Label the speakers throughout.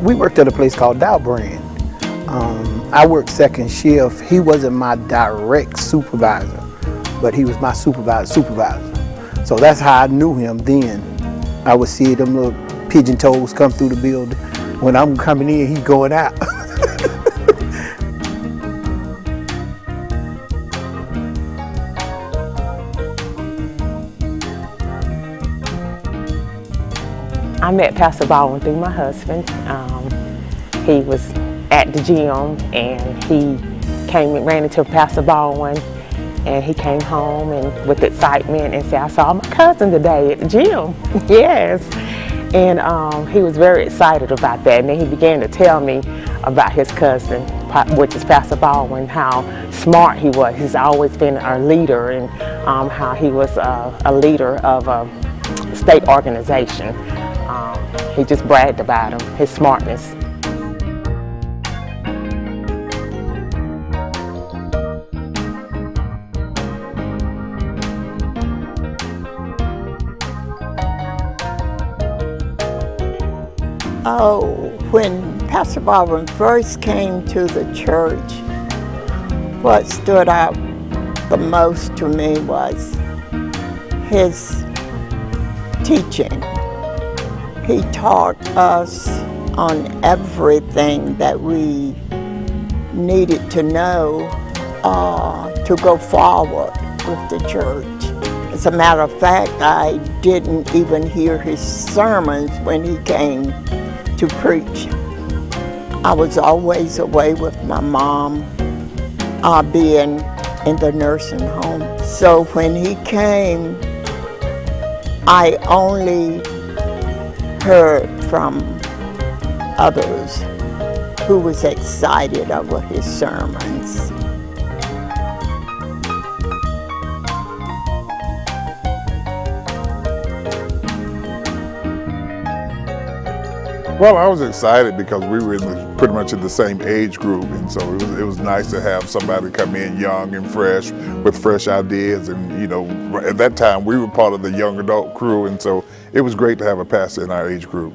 Speaker 1: We worked at a place called Dow Brand. I worked second shift. He wasn't my direct supervisor, but he was my supervisor. So that's how I knew him then. I would see them little pigeon toes come through the building. When I'm coming in, he's going out.
Speaker 2: I met Pastor Baldwin through my husband. He was at the gym and he ran into Pastor Baldwin, and he came home and with excitement and said, "I saw my cousin today at the gym." Yes. And he was very excited about that. And then he began to tell me about his cousin, which is Pastor Baldwin, how smart he was. He's always been a leader, and how he was a leader of a state organization. He just bragged about him, his smartness.
Speaker 3: Oh, when Pastor Baldwin first came to the church, what stood out the most to me was his teaching. He taught us on everything that we needed to know to go forward with the church. As a matter of fact, I didn't even hear his sermons when he came to preach. I was always away with my mom, being in the nursing home. So when he came, I only heard from others who was excited over his sermons.
Speaker 4: Well, I was excited because we were pretty much in the same age group, and so it was nice to have somebody come in young and fresh with fresh ideas. And you know, at that time we were part of the young adult crew, and so it was great to have a pastor in our age group.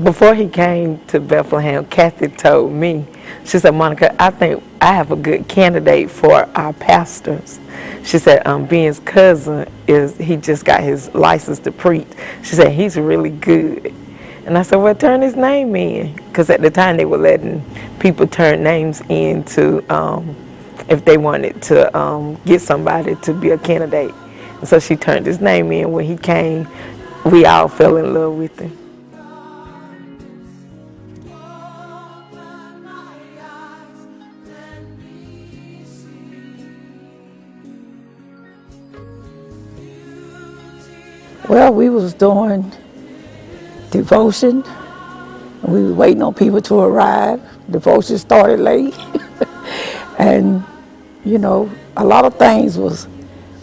Speaker 5: Before he came to Bethlehem, Kathy told me, she said, "Monica, I think I have a good candidate for our pastors." She said, Ben's cousin he just got his license to preach. She said, "He's really good." And I said, "Well, turn his name in." Because at the time they were letting people turn names in to, if they wanted to get somebody to be a candidate. And so she turned his name in. When he came, we all fell in love with him.
Speaker 6: Well, we was doing devotion. We was waiting on people to arrive. Devotion started late. And, you know, a lot of things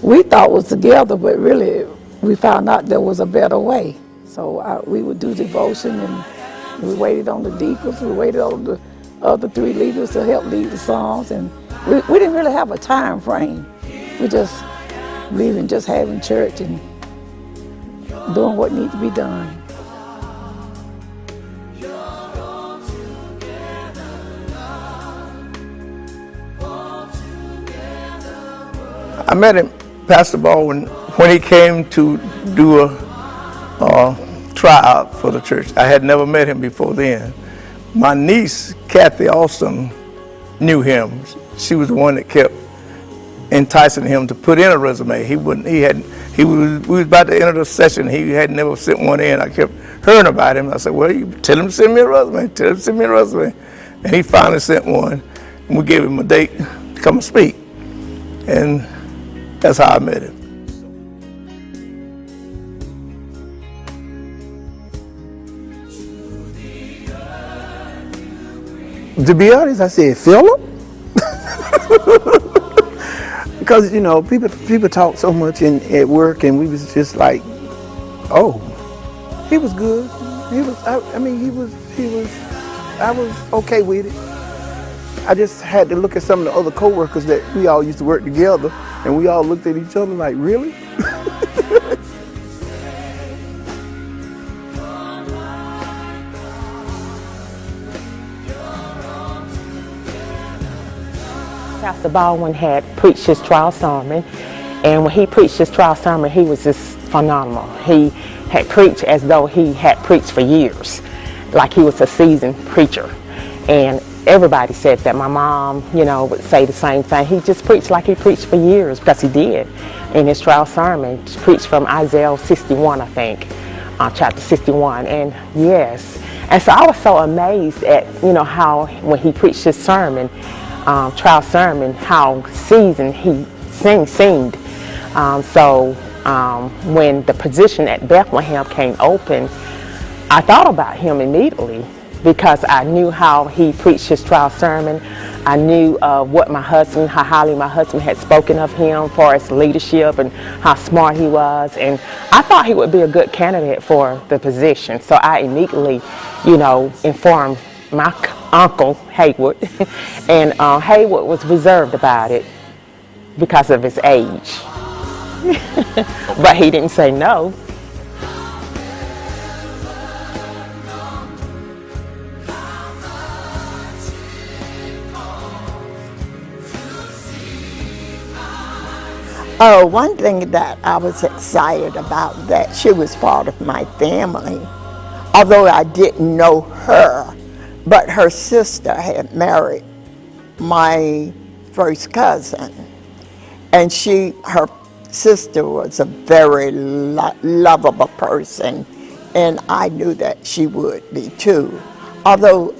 Speaker 6: we thought was together, but really we found out there was a better way. So we would do devotion, and we waited on the deacons, we waited on the other three leaders to help lead the songs, and we didn't really have a time frame. We just believed in just having church and doing what needs to be done.
Speaker 1: I met him, Pastor Baldwin, when he came to do a tryout for the church. I had never met him before then. My niece, Kathy Austin, knew him. She was the one that kept enticing him to put in a resume. We was about to enter the session. He had never sent one in. I kept hearing about him. I said, "Well, you tell him to send me a resume. Tell him to send me a resume." And he finally sent one. And we gave him a date to come and speak. And that's how I met him. To be honest, I said, "Phillip?" Because, you know, people talk so much at work, and we was just like, oh, he was good. I was okay with it.
Speaker 7: I just had to look at some of the other co-workers that we all used to work together, and we all looked at each other like, really?
Speaker 2: Pastor Baldwin had preached his trial sermon, and when he preached his trial sermon, he was just phenomenal. He had preached as though he had preached for years, like he was a seasoned preacher. And everybody said that. My mom, would say the same thing. He just preached like he preached for years, because he did. In his trial sermon, preached from Isaiah 61, I think, chapter 61, and yes. And so I was so amazed at, how when he preached his sermon, trial sermon, how seasoned he seemed. When the position at Bethlehem came open, I thought about him immediately, because I knew how he preached his trial sermon. I knew how highly my husband had spoken of him for his leadership and how smart he was. And I thought he would be a good candidate for the position. So I immediately, informed my uncle, Haywood, and Haywood was reserved about it because of his age. But he didn't say no.
Speaker 3: Oh, one thing that I was excited about, that she was part of my family, although I didn't know her, but her sister had married my first cousin, and her sister was a very lovable person, and I knew that she would be too. Although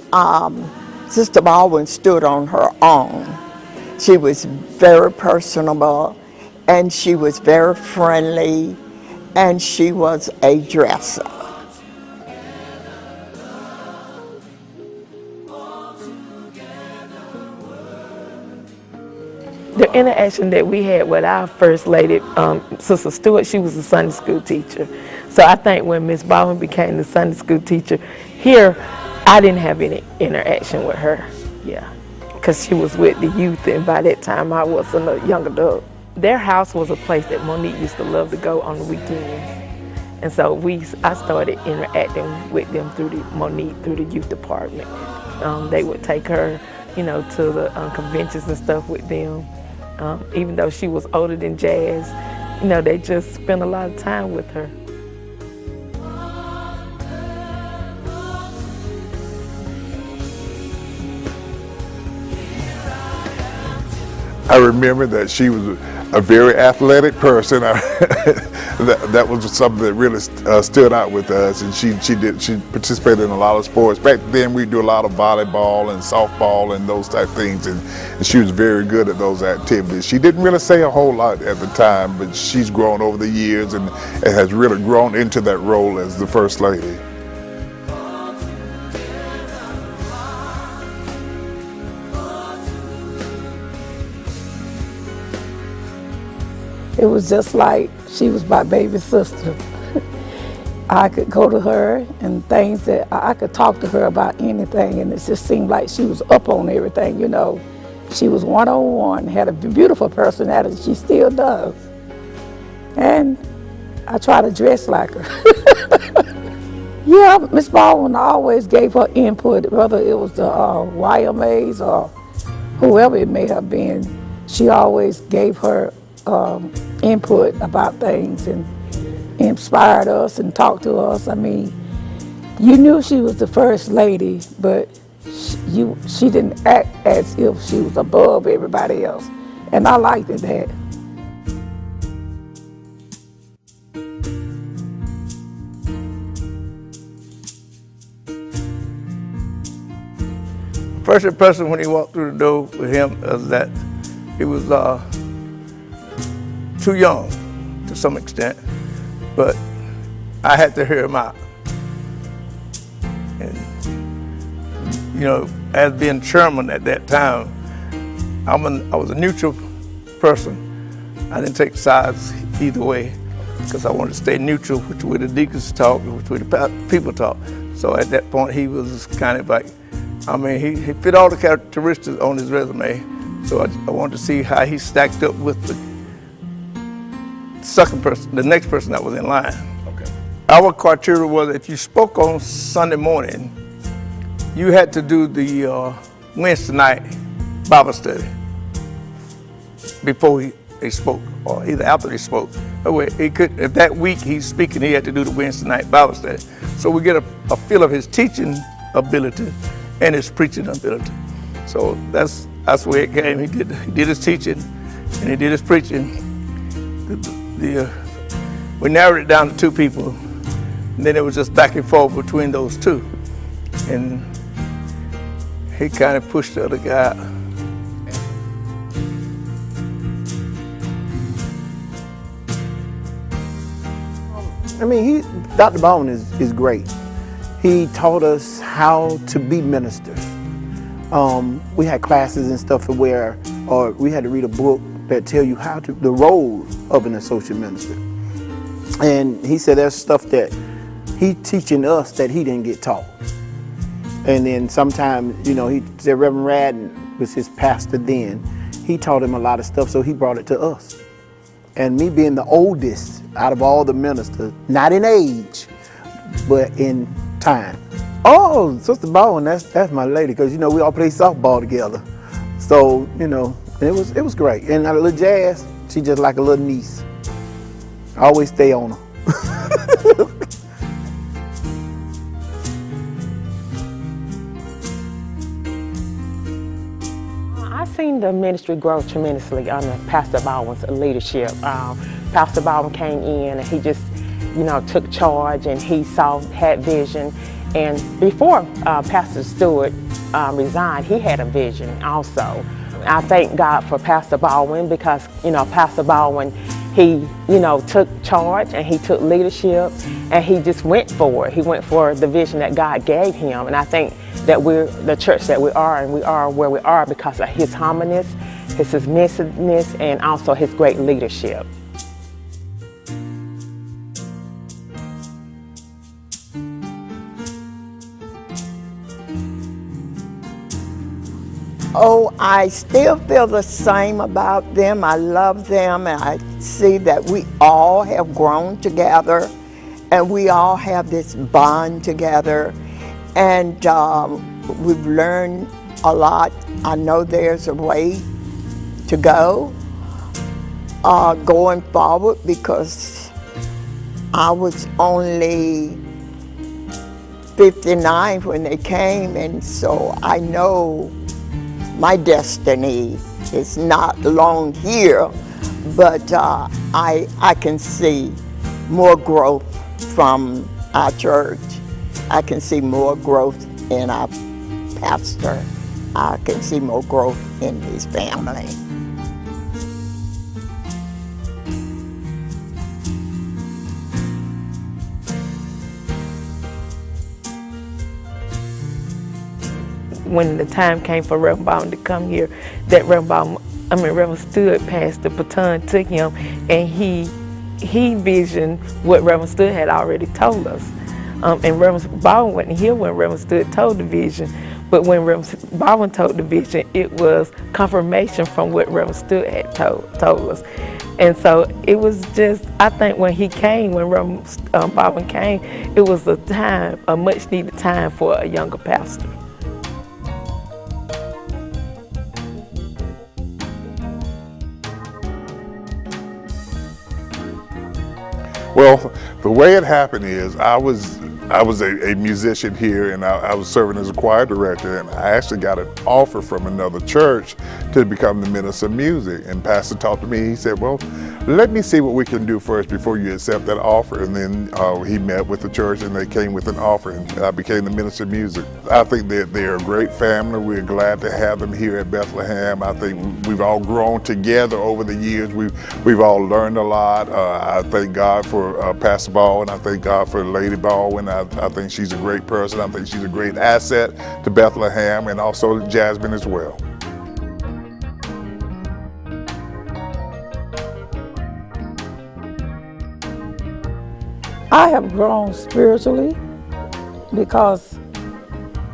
Speaker 3: Sister Baldwin stood on her own, she was very personable, and she was very friendly, and she was a dresser.
Speaker 5: The interaction that we had with our First Lady, Sister Stewart, she was a Sunday school teacher. So I think when Miss Baldwin became the Sunday school teacher here, I didn't have any interaction with her, because she was with the youth, and by that time I was a young adult. Their house was a place that Monique used to love to go on the weekends. And so I started interacting with them through the youth department. They would take her, to the conventions and stuff with them. Even though she was older than Jazz, they just spent a lot of time with her.
Speaker 4: I remember that she was a very athletic person. That was something that really stood out with us, and she participated in a lot of sports. Back then we do a lot of volleyball and softball and those type things, and she was very good at those activities. She didn't really say a whole lot at the time, but she's grown over the years and has really grown into that role as the First Lady.
Speaker 6: It was just like she was my baby sister. I could go to her and things that I could talk to her about anything, and it just seemed like she was up on everything, She was one-on-one, had a beautiful personality, she still does. And I try to dress like her. Yeah, Miss Baldwin always gave her input, whether it was the YMAs or whoever it may have been. She always gave her input about things and inspired us and talked to us. I mean, you knew she was the First Lady, but she didn't act as if she was above everybody else. And I liked that.
Speaker 1: First impression when he walked through the door with him was that he was too young to some extent, but I had to hear him out. And, as being chairman at that time, I was a neutral person. I didn't take sides either way, because I wanted to stay neutral, which way the deacons talk, which way the people talk. So at that point, he was kind of like I mean, he fit all the characteristics on his resume. So I wanted to see how he stacked up with the second person, the next person that was in line.
Speaker 7: Okay.
Speaker 1: Our criteria was if you spoke on Sunday morning, you had to do the Wednesday night Bible study before they spoke, or either after they spoke. He could, if that week he's speaking, he had to do the Wednesday night Bible study. So we get a feel of his teaching ability and his preaching ability. So that's where it came. He did his teaching and he did his preaching. We narrowed it down to 2 people, and then it was just back and forth between those 2. And he kind of pushed the other guy out.
Speaker 7: I mean, Dr. Baldwin is great. He taught us how to be ministers. We had classes and stuff where, or we had to read a book that tell you the role of an associate minister. And he said there's stuff that he teaching us that he didn't get taught. And then sometimes, he said Reverend Radden was his pastor then. He taught him a lot of stuff, so he brought it to us. And me being the oldest out of all the ministers, not in age, but in time. Oh, Sister Baldwin, that's my lady, because we all play softball together. So, it was great. And a little Jazz, she just like a little niece. I always stay on her.
Speaker 2: I've seen the ministry grow tremendously under Pastor Baldwin's leadership. Pastor Baldwin came in and he just, took charge, and he had vision. And before Pastor Stewart resigned, he had a vision also. I thank God for Pastor Baldwin because, Pastor Baldwin, he, took charge and he took leadership and he just went for it. He went for the vision that God gave him. And I think that we're the church that we are, and we are where we are because of his humbleness, his submissiveness, and also his great leadership.
Speaker 3: Oh, I still feel the same about them. I love them, and I see that we all have grown together, and we all have this bond together, and we've learned a lot. I know there's a way to go going forward because I was only 59 when they came, and so I know my destiny is not long here, but I can see more growth from our church. I can see more growth in our pastor. I can see more growth in his family.
Speaker 5: When the time came for Reverend Baldwin to come here, that Reverend Stewart passed the baton to him, and he visioned what Reverend Stewart had already told us. And Reverend Baldwin wasn't here when Reverend Stewart told the vision, but when Reverend Baldwin told the vision, it was confirmation from what Reverend Stewart had told us. And so it was just, I think when Reverend Baldwin came, it was a much needed time for a younger pastor.
Speaker 4: Well, the way it happened is I was a musician here, and I was serving as a choir director, and I actually got an offer from another church to become the minister of music. And Pastor talked to me. He said, well, let me see what we can do first before you accept that offer. And then he met with the church, and they came with an offer, and I became the minister of music. I think that they're a great family. We're glad to have them here at Bethlehem. I think we've all grown together over the years. We've all learned a lot. I thank God for Pastor Baldwin. I thank God for Lady Baldwin. I think she's a great person. I think she's a great asset to Bethlehem, and also Jasmine as well.
Speaker 6: I have grown spiritually because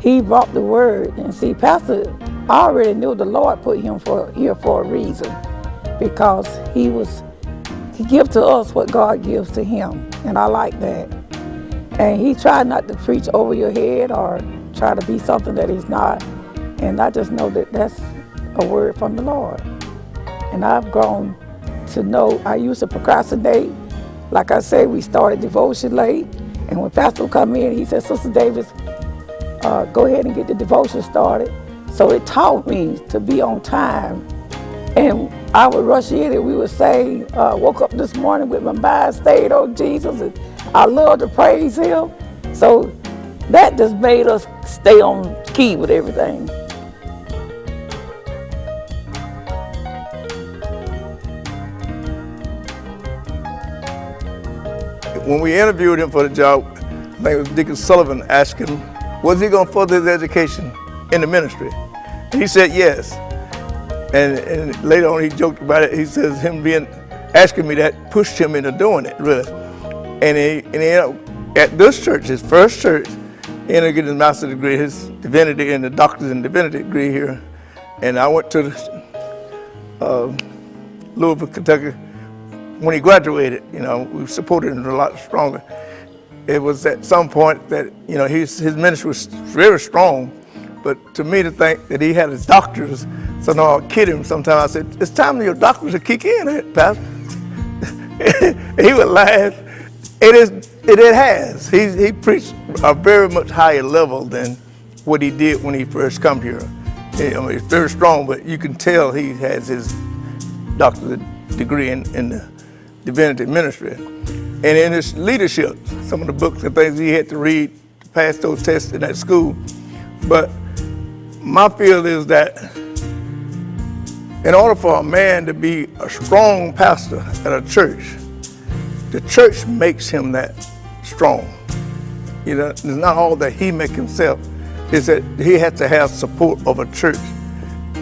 Speaker 6: he brought the word. And see, Pastor, I already knew the Lord put him here for a reason, because he gives to us what God gives to him, and I like that. And he tried not to preach over your head or try to be something that he's not. And I just know that that's a word from the Lord. And I've grown to know I used to procrastinate. Like I said, we started devotion late. And when Pastor would come in, he said, Sister Davis, go ahead and get the devotion started. So it taught me to be on time. And I would rush in and we would say, woke up this morning with my mind stayed on Jesus, and I love to praise him. So that just made us stay on key with everything.
Speaker 1: When we interviewed him for the job, I think it was Deacon Sullivan asked him, was he going to further his education in the ministry? And he said yes. And later on he joked about it. He says him asking me that pushed him into doing it, really. And he at this church, his first church, he ended up getting his master's degree, his divinity, and the doctor's in divinity degree here. And I went to Louisville, Kentucky. When he graduated, we supported him a lot stronger. It was at some point that, his ministry was very strong, but to me to think that he had his doctors, so now I'll kid him sometimes. I said, it's time for your doctors to kick in, Pastor. He would laugh. It has. He preached a very much higher level than what he did when he first come here. It's very strong, but you can tell he has his doctorate degree in the divinity ministry. And in his leadership, some of the books and things he had to read to pass those tests in that school. But my feel is that in order for a man to be a strong pastor at a church, the church makes him that strong. It's not all that he makes himself. It's that he has to have support of a church.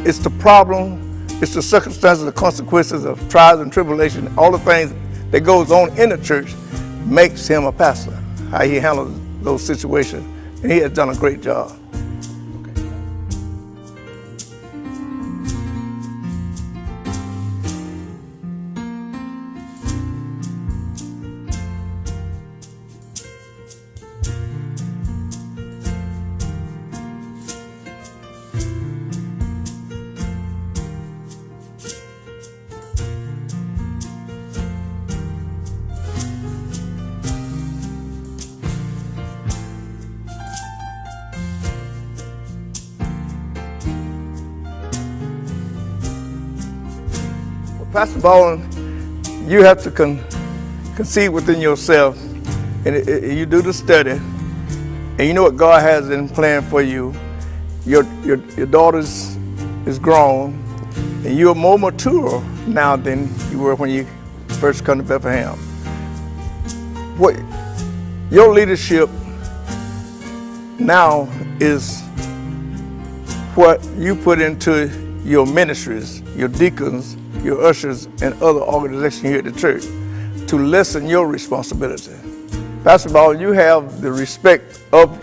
Speaker 1: It's the problem, it's the circumstances, the consequences of trials and tribulation, all the things that goes on in the church makes him a pastor, how he handles those situations. And he has done a great job. Pastor Baldwin, you have to conceive within yourself, and you do the study, and you know what God has in plan for you. Your daughter is grown, and you're more mature now than you were when you first come to Bethlehem. What your leadership now is what you put into your ministries, your deacons, your ushers, and other organizations here at the church to lessen your responsibility. Pastor Baldwin, you have the respect of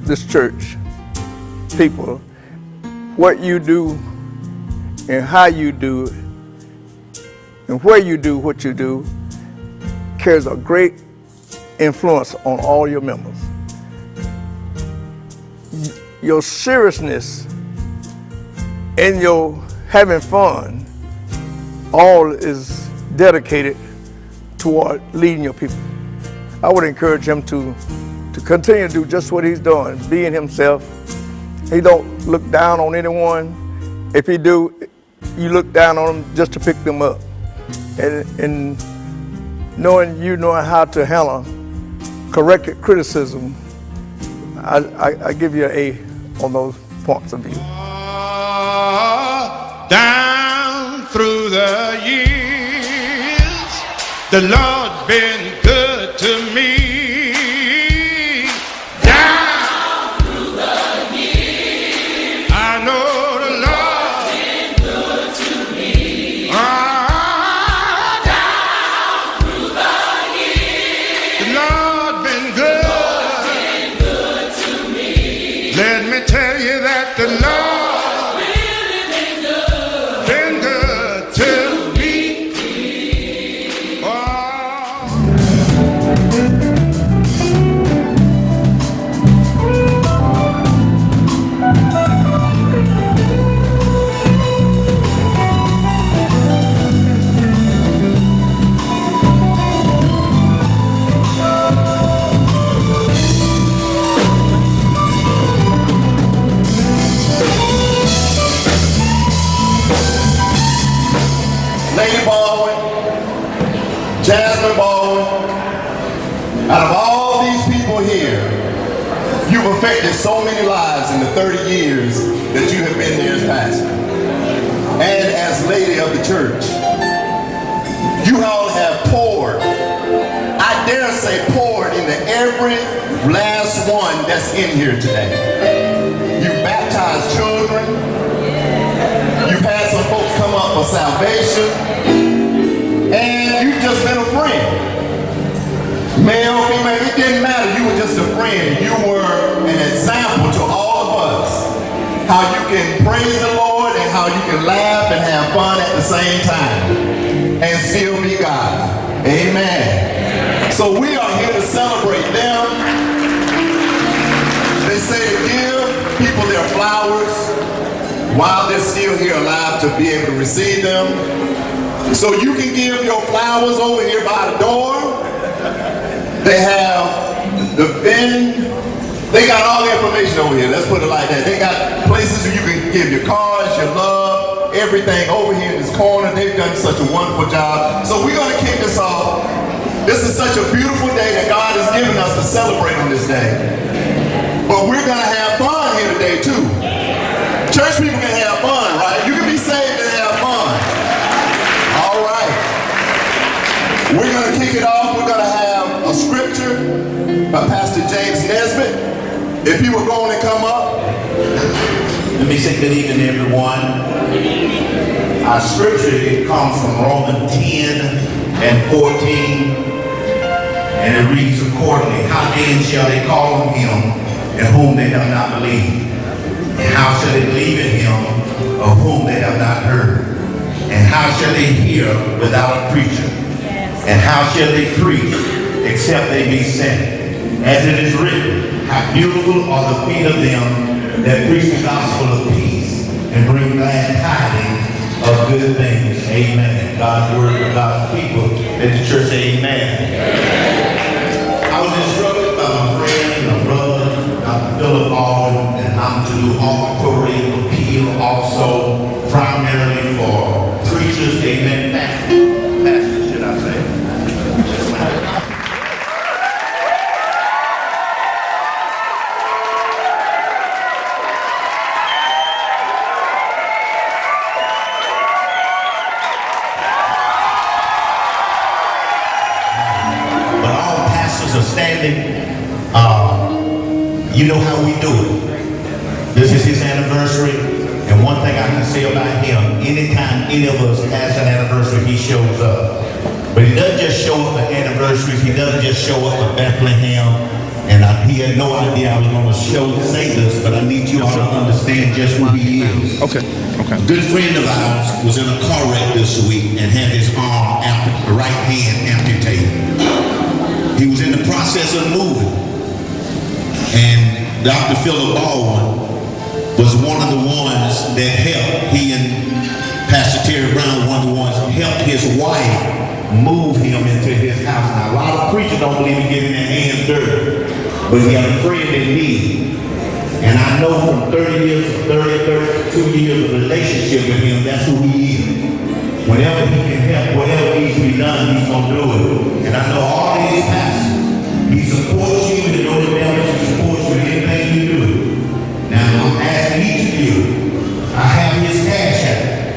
Speaker 1: this church people. What you do and how you do it and where you do what you do carries a great influence on all your members. Your seriousness and your having fun all is dedicated toward leading your people. I would encourage him to continue to do just what he's doing, being himself. He don't look down on anyone. If he do, you look down on them just to pick them up. And knowing how to handle corrected criticism, I give you an A on those points of view.
Speaker 8: Down through the years, the Lord's been good to me. Down through the years, I know the Lord's been good to me. Down through the years, the Lord's been good to me. Let me
Speaker 9: Lady Baldwin, Jasmine Baldwin, out of all these people here, you've affected so many lives in the 30 years that you have been there as pastor and as lady of the church. You all have poured, I dare say poured into every last one that's in here today. You've baptized children. You've had some folks come up for salvation. And you've just been a friend. Male, female, it didn't matter. You were just a friend. You were an example to all of us. How you can praise the Lord and how you can laugh and have fun at the same time. And still be God. Amen. So we are here to celebrate them. They say to give people their flowers while they're still here alive to be able to receive them. So you can give your flowers over here by the door. They have the bin. They got all the information over here. Let's put it like that. They got places where you can give your cards, your love, everything over here in this corner. They've done such a wonderful job. So we're going to kick this off. This is such a beautiful day that God has given us to celebrate on this day. But we're going to have fun here today too. Church people can have fun, right? You can be saved and have fun. All right. We're going to kick it off. We're going to have a scripture by Pastor James Nesbitt. If he were going to come up.
Speaker 10: Let me say good evening, everyone. Our scripture, it comes from Romans 10 and 14. And it reads accordingly, how then shall they call on him in whom they have not believed? And how shall they believe in him of whom they have not heard? And how shall they hear without a preacher? And how shall they preach except they be sent? As it is written, how beautiful are the feet of them that preach the gospel of peace and bring glad tidings of good things. Amen. God's word for God's people. Let the church say amen. I was instructed by my friend, my brother, Dr. Phillip M, and I'm to do auditory appeal also, primarily for preachers, amen, pastors, should I say. Are standing, you know how we do it. This is his anniversary, and one thing I can say about him, anytime any of us has an anniversary, he shows up. But he doesn't just show up at anniversaries, he doesn't just show up at Bethlehem, and he had no idea I was going to say this, but I need you all to understand just who he is.
Speaker 4: Okay.
Speaker 10: A good friend of ours was in a car wreck this week and had his arm, right hand amputated. He was in the process of moving, and Dr. Phillip Baldwin was one of the ones that helped. He and Pastor Terry Brown were one of the ones that helped his wife move him into his house. Now, a lot of preachers don't believe in getting their hands dirty, but he had a friend in need. And I know from 32 years of relationship with him, that's who he is. Whenever he can help, whatever needs to be done, he's going to do it. And I know all these pastors, he supports you, and know the devil, he supports you in anything you do. Now, I'm asking each of you, I have his cash app.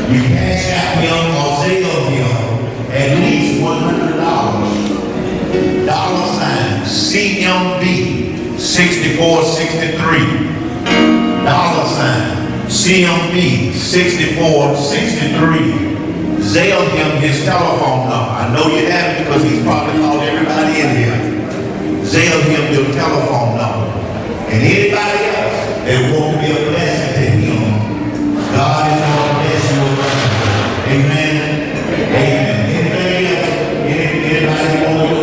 Speaker 10: You cash out him or Zelle him at least $100. $ CMB 6463. $ CMB 6463. Zelle him his telephone number. I know you have it because he's probably called everybody in here. Zelle him your telephone number. And anybody else that wants to be a blessing to him, God is going to bless you with. Amen. Amen. Anybody else? Anybody want to do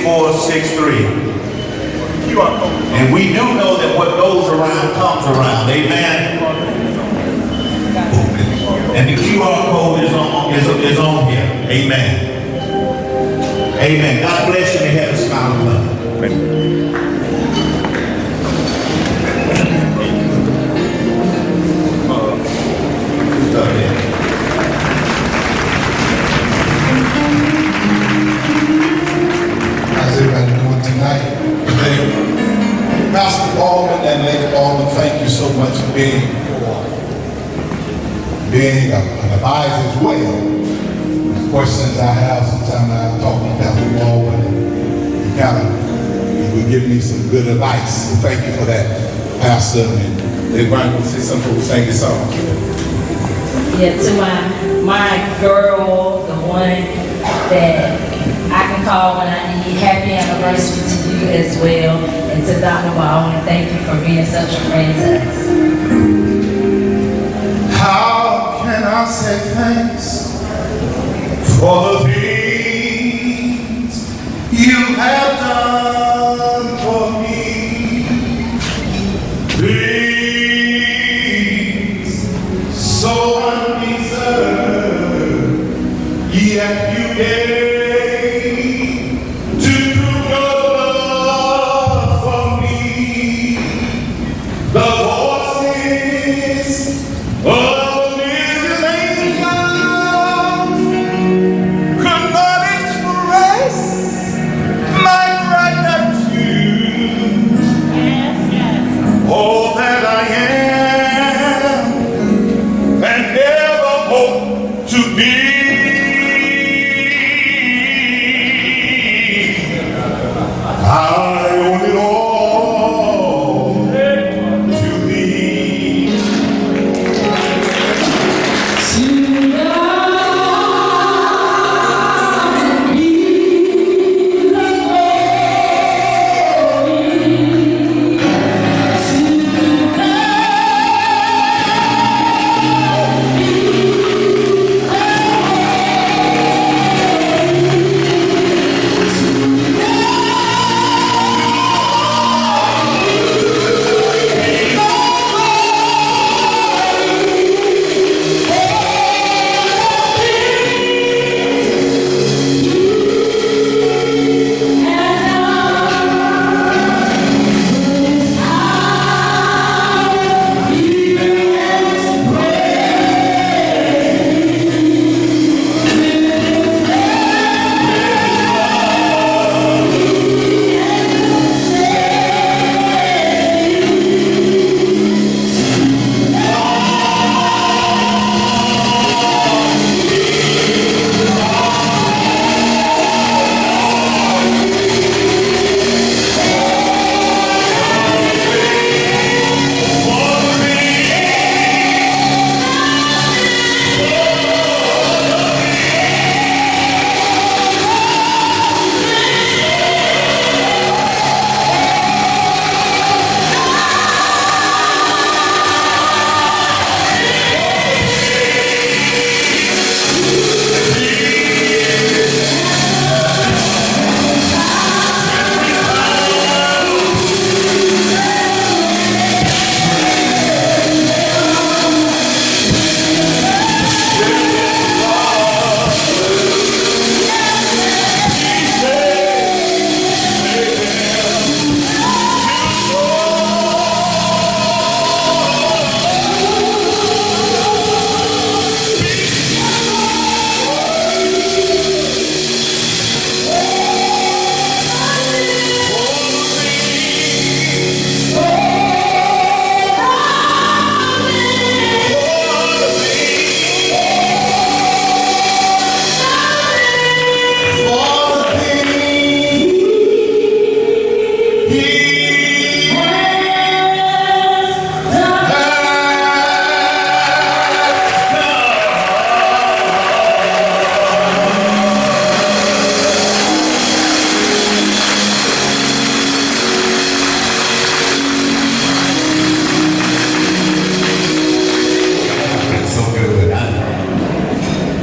Speaker 10: 6463. And we do know that what goes around comes around. Amen. And the QR code is on here. Amen. Amen. God bless you and have a smile of love.
Speaker 11: How's everybody doing tonight? Pastor Baldwin and Lady Baldwin, thank you so much for being an advisor as well. Questions I have, sometimes I talk to Pastor Baldwin and he would give me some good advice. So thank you for that, Pastor. And Brian will say something, we'll sing this song.
Speaker 12: Yeah, to my girl, the one that I can call when I need, happy anniversary to you as well. And to Dr. Baldwin, thank you for being such a friend to us.
Speaker 11: How can I say thanks for the things you have done for me? Things so undeserved, yet you gave.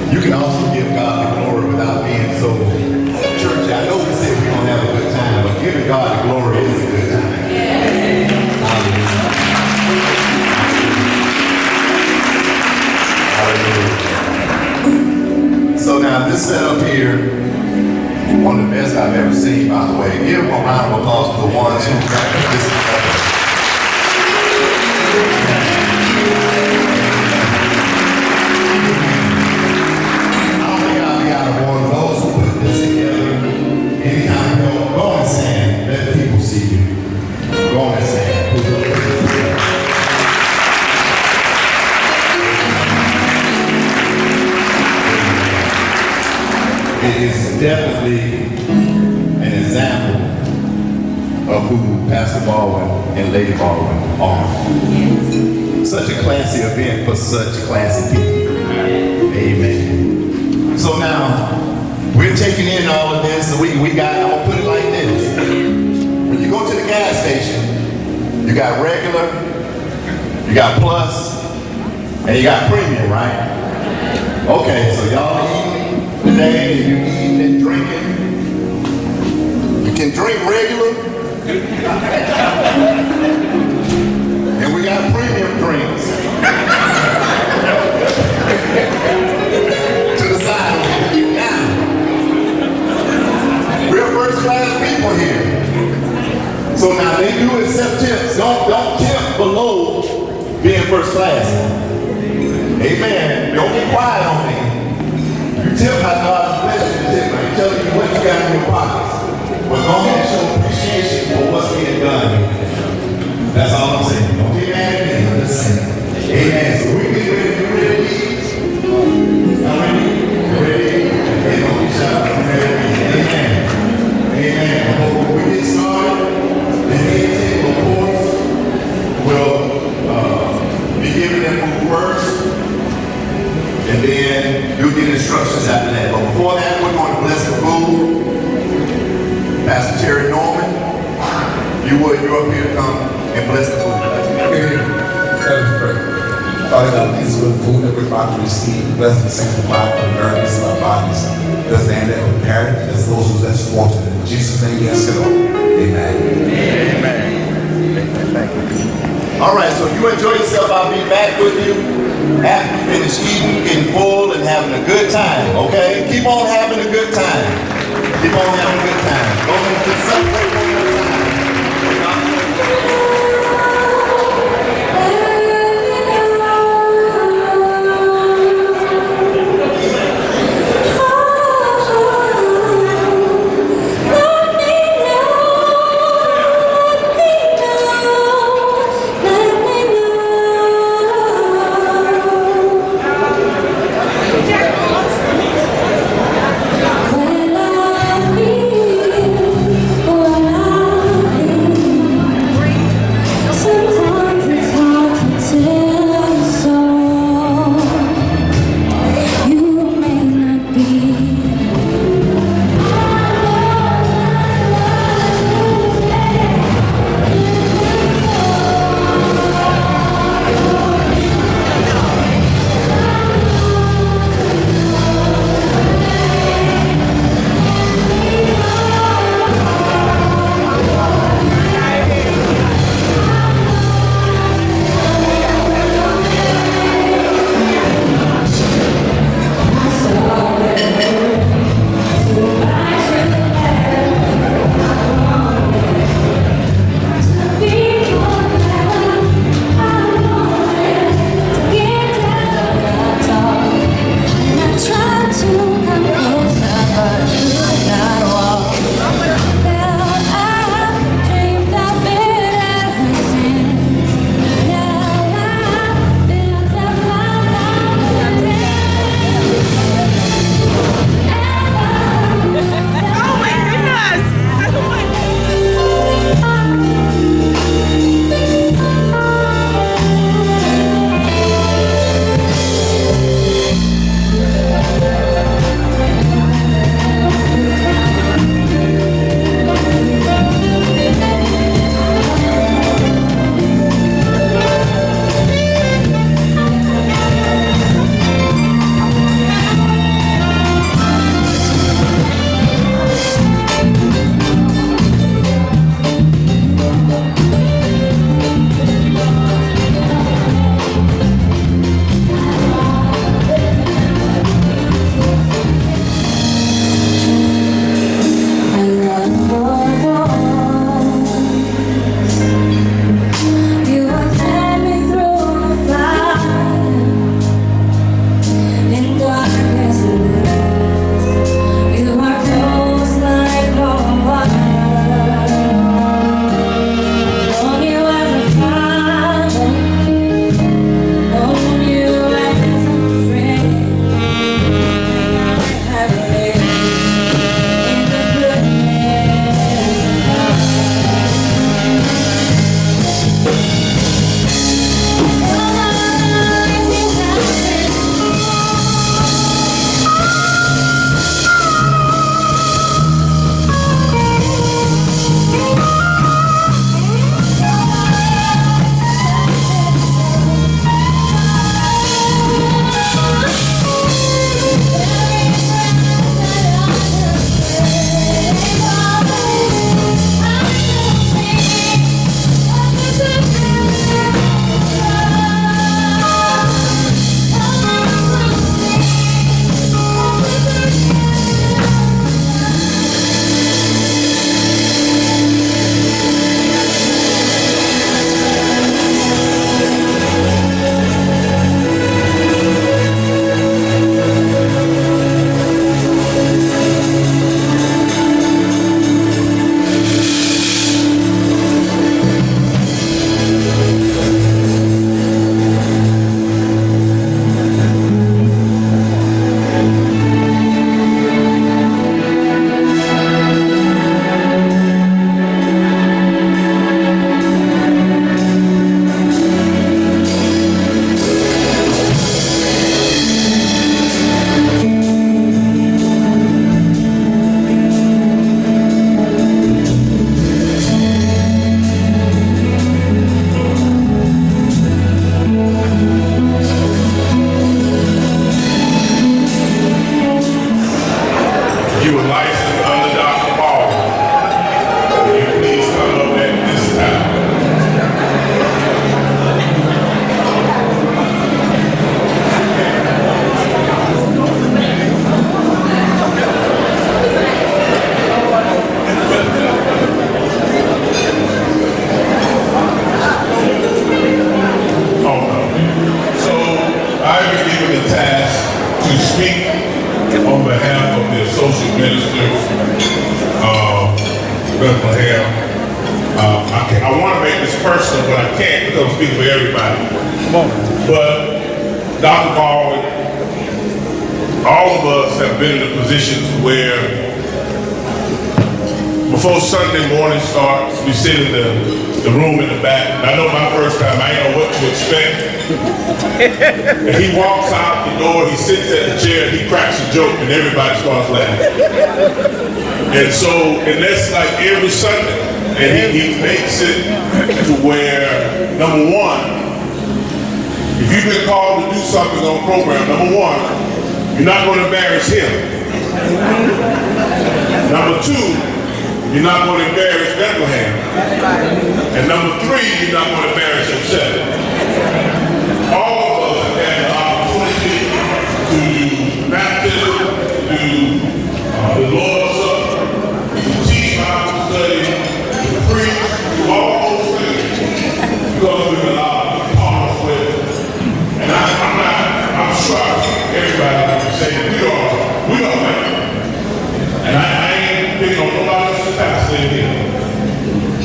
Speaker 9: You can also give God the glory without being so churchy. I know we said we don't have a sing, by the way. Give them a round of applause for the ones who got this. I don't think I'll be out of order. Those who put this together, anytime you go and sing, let the people see you. Go and sing. It is definitely an example of who Pastor Baldwin and Lady Baldwin are. Such a classy event for such classy people. Amen. So now, we're taking in all of this, so I'm gonna put it like this. When you go to the gas station, you got regular, you got plus, and you got premium, right? Okay, so y'all eating today, and you eating and drinking. You can drink regular, and we got premium drinks. To the side of it. Now, we're first class people here. So now they do accept tips. Don't tip below being first class. Amen. Don't get quiet on me. You tip how God's blessed you to tip. I ain't telling you what you got in your pockets. But go ahead and show appreciation for what's being done. That's all I'm saying. Don't get mad at me. I'm just saying. Amen. So we get ready. You ready? I'm ready. You ready? Amen. Don't be shy. I'm ready. Amen. Amen. Before we get started, the head table, of course, will be giving them food first. And then you'll get instructions after that. But before that, we're going to bless the food. Pastor Terry Norman, you're up here to come and bless the food.
Speaker 11: Let us pray. Father God, thanks for the food that we're about to receive. Bless and sanctify the nourishment of our bodies. Bless the hand that prepared it. Bless those who less fortunate. In Jesus' name, yes, Lord. Amen.
Speaker 9: Amen. Thank you. All right, so you enjoy yourself. I'll be back with you after you finish eating, getting full, and having a good time, okay? Keep on having a good time. Keep on having a good time. Go ahead and celebrate one more time.
Speaker 8: When I feel
Speaker 10: Bethlehem. I want to make this personal, but I can't because I'm speaking for everybody. Come on. But Dr. Baldwin, all of us have been in a position where before Sunday morning starts, we sit in the room in the back. I know my first time, I didn't know what to expect. And he walks out the door, he sits at the chair, he cracks a joke, and everybody starts laughing. And that's like every Sunday. And he makes it to where, number one, if you've been called to do something on program, number one, you're not going to embarrass him. Number two, you're not going to embarrass Bethlehem. And number three, you're not going to embarrass yourself. All of us have had the opportunity to do baptism, to do the Lord's Supper, to teach Bible study, to preach, to do all those things because we've been allowed to partner with. And I'm sure everybody can say we are like. And I ain't picking on nobody else's pastor in here.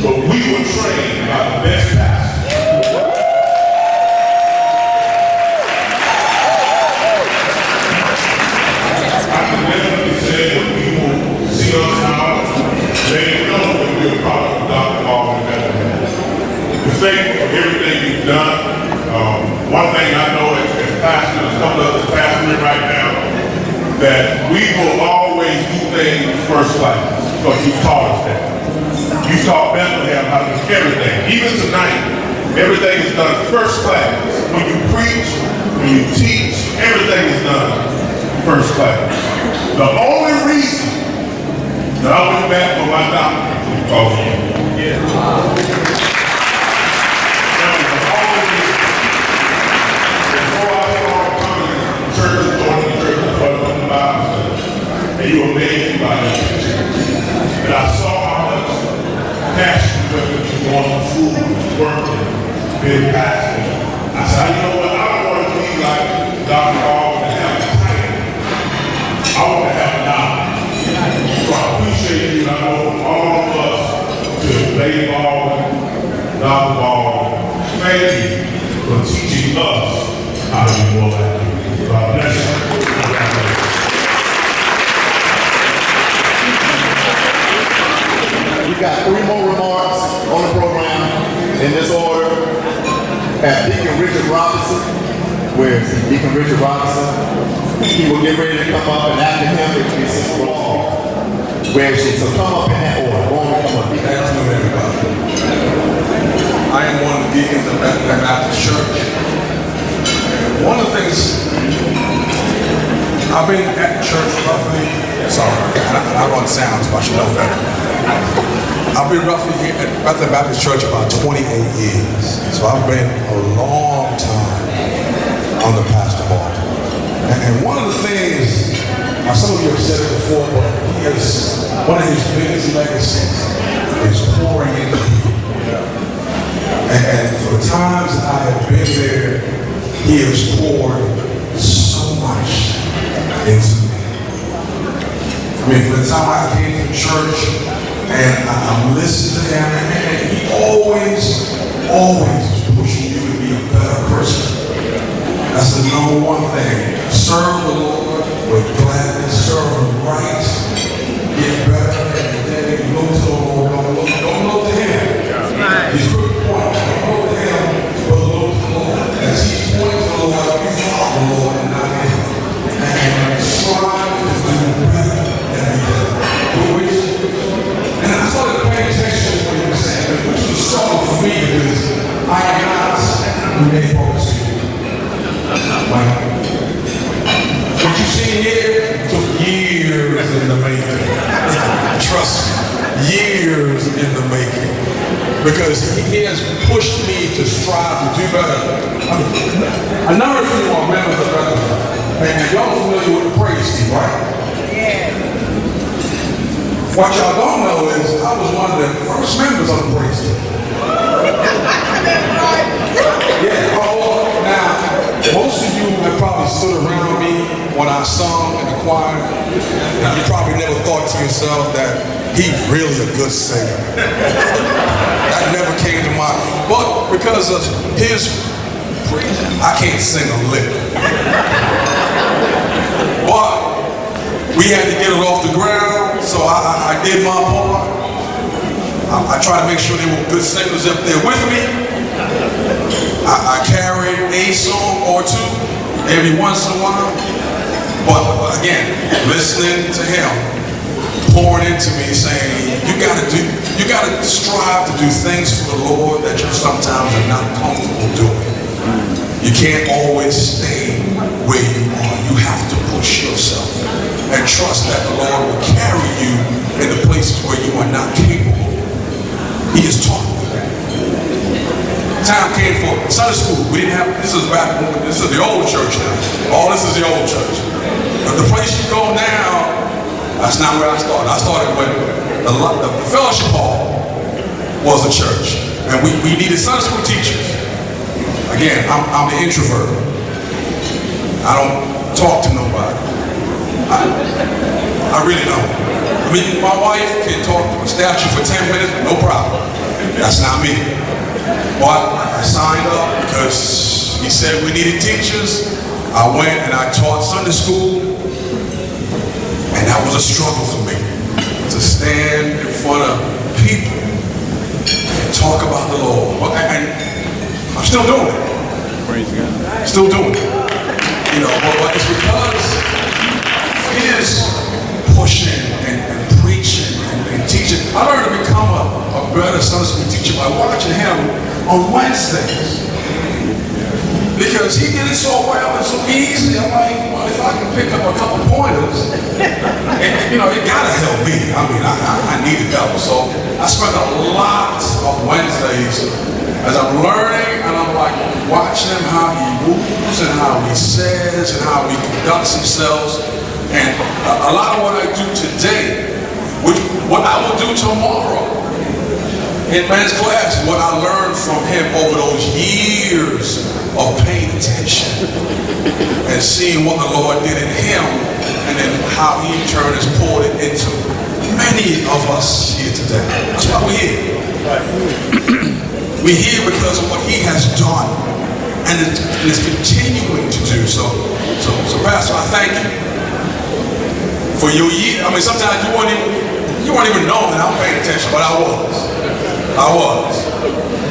Speaker 10: But we were trained by the best pastor. I can definitely say that people see us now, they know that we're a product of Dr. Baldwin Bethlehem. We thank you for everything you've done. One thing I know as pastors, a couple of us pastoring right now, that we will always do things first class because you taught us that. You taught Bethlehem how to do everything. Even tonight, everything is done first class. When you preach, when you teach, everything is done first class. The only reason that I went back for my doctorate was because of you. That was the only reason. Before I started coming to churches, joining the churches, and you were made by the teacher. And I saw how much passion you want food, working, being passionate. I said, you know what? I don't want to be like Dr. Baldwin and have time. I want to have knowledge. So I appreciate you. I know all of us, to Lady Baldwin, Dr. Baldwin, thank you for teaching us how to be more like you. God bless you.
Speaker 9: We got 3 more remarks on the program in this order. At Deacon Richard Robinson, where Deacon Richard Robinson, he will get ready to come up, and after him it will be Sister Law, where she, so come up in that order. Go on and come up.
Speaker 11: Good afternoon, everybody. I am one of the deacons of Bethlehem Baptist Church. And one of the things, I've been at church roughly, sorry, I run sound, so I should know better. I've been roughly here at Bethlehem Baptist Church about 28 years. So I've been a long time on the Pastoral Ball. And one of the things, some of you have said it before, but one of his biggest legacies is pouring into people. And for the times I have been there, he has poured so much into me. I mean, for the time I came to church, and I'm listening to him, and he always is pushing you to be a better person. That's the number one thing. Serve the Lord with gladness, serve him right, get better, and then look to the Lord. Don't look to him. He's a good point. Don't look to him, but look to the Lord. As he's pointing to the Lord, you follow the Lord and not him. And strive to do better every day. And I started paying attention to what you were saying, which was a struggle for me because I am not made focus to you. What you see here took years in the making. Trust me, years in the making. Because he has pushed me to strive to do better. A number of you are members of Bethlehem, and y'all familiar with the praise team, right? What y'all don't know is I was one of the first members of the praise team. Yeah, now, most of you have probably stood around me when I sung in the choir. You probably never thought to yourself that he's really a good singer. That never came to mind. But because of his preaching, I can't sing a lick. But we had to get it off the ground, so I did my part. I try to make sure they were good singers up there with me. I carried a song or two every once in a while. But again, listening to him, pouring into me, saying, you gotta strive to do things for the Lord that you sometimes are not comfortable doing. You can't always stay where you are. You have to push yourself and trust that the Lord will carry you in the places where you are not capable. He has taught me. Time came for Sunday school. We didn't have, this is the old church now. All this is the old church. But the place you go now, that's not where I started. I started when the fellowship hall was a church. And we needed Sunday school teachers. Again, I'm the introvert. I don't talk to nobody. I really don't. I mean, my wife can talk to a statue for 10 minutes, no problem. That's not me. But I signed up because he said we needed teachers. I went and I taught Sunday school. And that was a struggle for me, to stand in front of people and talk about the Lord. And I'm still doing it. Praise God. Still doing it. You know, but it's because he is pushing and preaching and teaching. I learned to become a better Sunday school teacher by watching him on Wednesdays. Because he did it so well and so easy. I'm like, well, if I can pick up a couple pointers, and, you know, it gotta help me. I mean, I needed help. So I spent a lot of Wednesdays as I'm learning, and I'm like watching him, how he moves and how he says and how he conducts himself. And a lot of what I do today, what I will do tomorrow in men's class, what I learned from him over those years of paying attention and seeing what the Lord did in him, and then how he in turn has poured it into many of us here today. That's why we're here. We're here because of what he has done and is continuing to do. So Pastor, I thank you for your year. I mean, sometimes you weren't even knowing that I'm paying attention, but I was.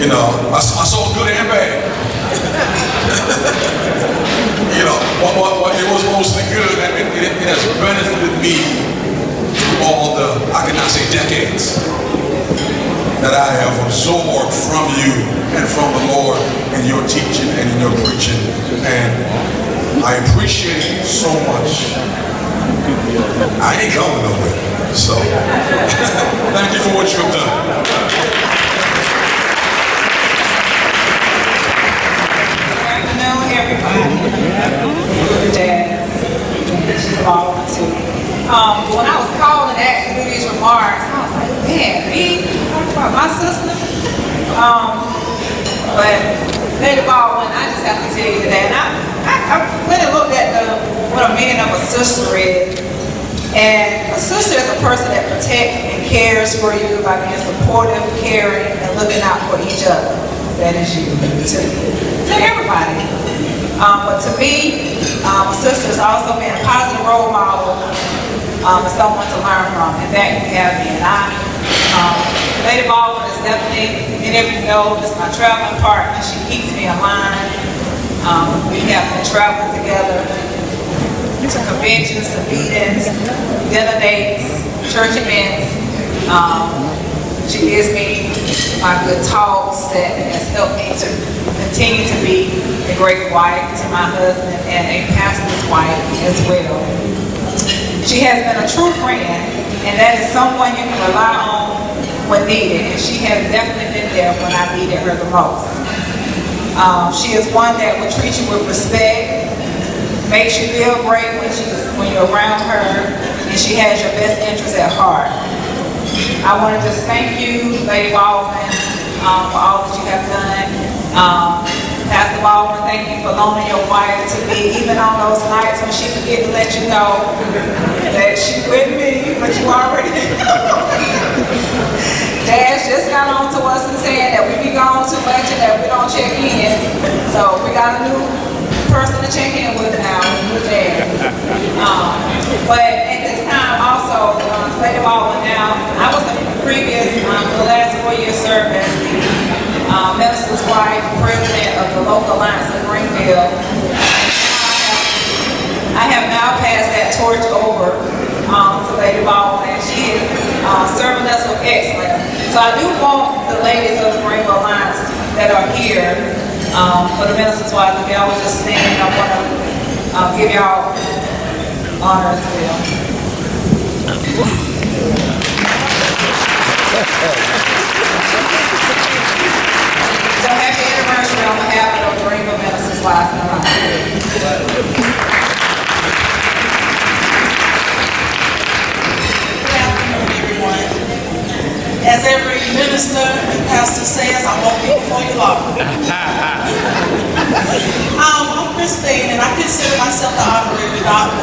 Speaker 11: You know, I saw good and bad. You know, it was mostly good, and it has benefited me through all the, I cannot say decades, that I have absorbed from you and from the Lord in your teaching and in your preaching. And I appreciate you so much. I ain't going nowhere. So, thank you for what you've done.
Speaker 13: Everybody. Jazz. She's Baldwin too. When I was called and asked to do these remarks, I was like, man, me? Talking about my sister? But Lady Baldwin, I just have to tell you that. And I went and looked at what a meaning of a sister is. And a sister is a person that protects and cares for you by being supportive, caring, and looking out for each other. That is you, to everybody. But to me, a sister has also been a positive role model and someone to learn from, and that you have been. Lady Baldwin is definitely, many of you know, this is my traveling partner. She keeps me in line. We have been traveling together to conventions, to meetings, dinner dates, church events. She gives me my good talks that has helped me to continue to be a great wife to my husband and a pastor's wife as well. She has been a true friend, and that is someone you can rely on when needed, and she has definitely been there when I needed her the most. She is one that will treat you with respect, makes you feel great when you're around her, and she has your best interests at heart. I want to just thank you, Lady Baldwin, for all that you have done. Pastor Baldwin, thank you for loaning your wife to me, even on those nights when she forget to let you know that she with me, but you already know. Dad just got on to us and saying that we be gone too much and that we don't check in. So we got a new person to check in with now, with Dad. But at this time also, Lady Baldwin now, I was the previous, the last 4 years served as the minister's wife, president of the local alliance in Greenfield. I have now passed that torch over to Lady Baldwin, and she is serving us with excellence. So I do want the ladies of the Greenfield Alliance that are here for the minister's wife, if y'all would just stand, I want to give y'all honor as well. So happy anniversary on behalf of the Greenfield Minister's Wives and Alliance.
Speaker 14: As every minister and pastor says, I won't be before you long. I'm Christine, and I consider myself the honorary daughter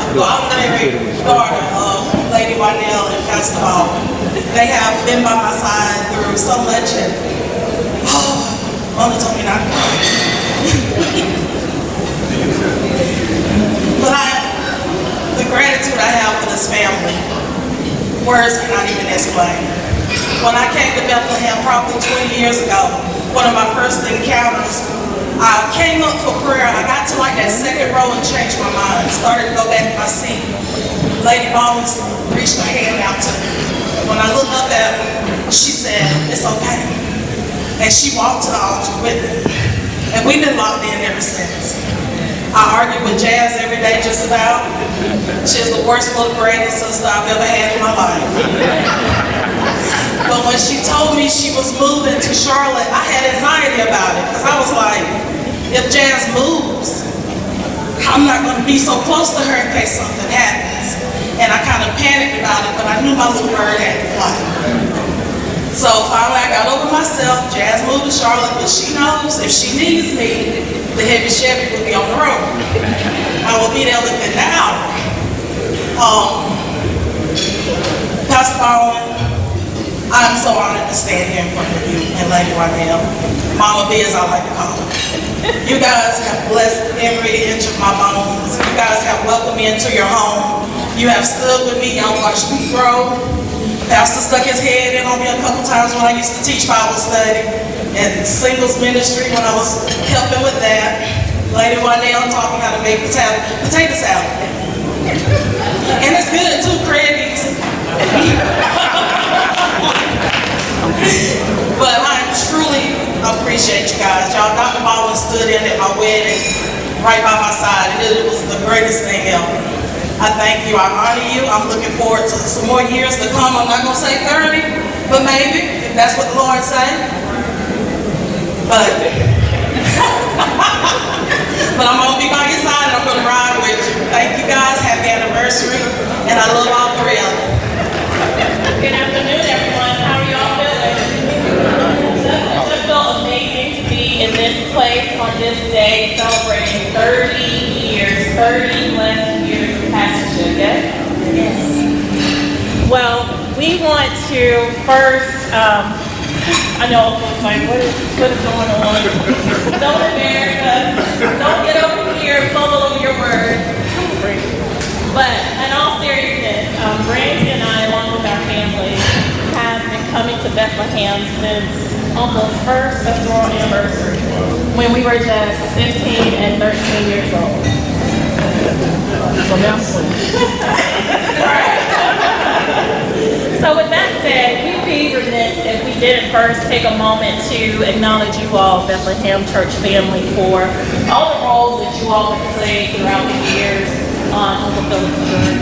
Speaker 14: of Lady Waddell and Pastor Baldwin. They have been by my side through so much, and Mona told me not to cry. But the gratitude I have for this family, words cannot even explain. When I came to Bethlehem probably 20 years ago, one of my first encounters, I came up for prayer. I got to like that second row and changed my mind. Started to go back to my seat. Lady Baldwin reached her hand out to me. When I looked up at her, she said, "It's okay." And she walked to the altar with me. And we've been locked in ever since. I argue with Jazz every day just about. She's the worst little granny sister I've ever had in my life. But when she told me she was moving to Charlotte, I had anxiety about it because I was like, if Jazz moves, I'm not going to be so close to her in case something happens. And I kind of panicked about it, but I knew my little bird had to fly. So finally I got over myself. Jazz moved to Charlotte, but she knows if she needs me, the heavy Chevy will be on the road. I will be there within an hour. Pastor Baldwin, I'm so honored to stand here in front of you and Lady Waddell, Mama B as I like to call her. You guys have blessed every inch of my bones. You guys have welcomed me into your home. You have stood with me, y'all watched me grow. Pastor stuck his head in on me a couple times when I used to teach Bible study and singles ministry when I was helping with that. Lady Waddell taught me how to make potato salad. And it's good too, Craig eats it. But I truly appreciate you guys. Y'all, Dr. Baldwin stood in at my wedding right by my side, and it was the greatest thing ever. I thank you, I honor you. I'm looking forward to some more years to come. I'm not gonna say 30, but maybe, if that's what the Lord say. But I'm gonna be by your side and I'm gonna ride with you. Thank you guys, happy anniversary, and I love all three of you.
Speaker 15: Good afternoon, everyone. How are y'all feeling? It just felt amazing to be in this place on this day, celebrating 30 years, 30 blessed years of pastorship, yes? Yes. Well, we want to first, I know folks like, what is going on? Don't embarrass us. Don't get over here and fumble over your words. But in all seriousness, Brandy and I, along with our family, have been coming to Bethlehem since almost first pastoral anniversary, when we were just 15 and 13 years old. So now So with that said, we'd be remiss if we didn't first take a moment to acknowledge you all, Bethlehem Church family, for all the roles that you all have played throughout the years on Uncle Phillip's journey.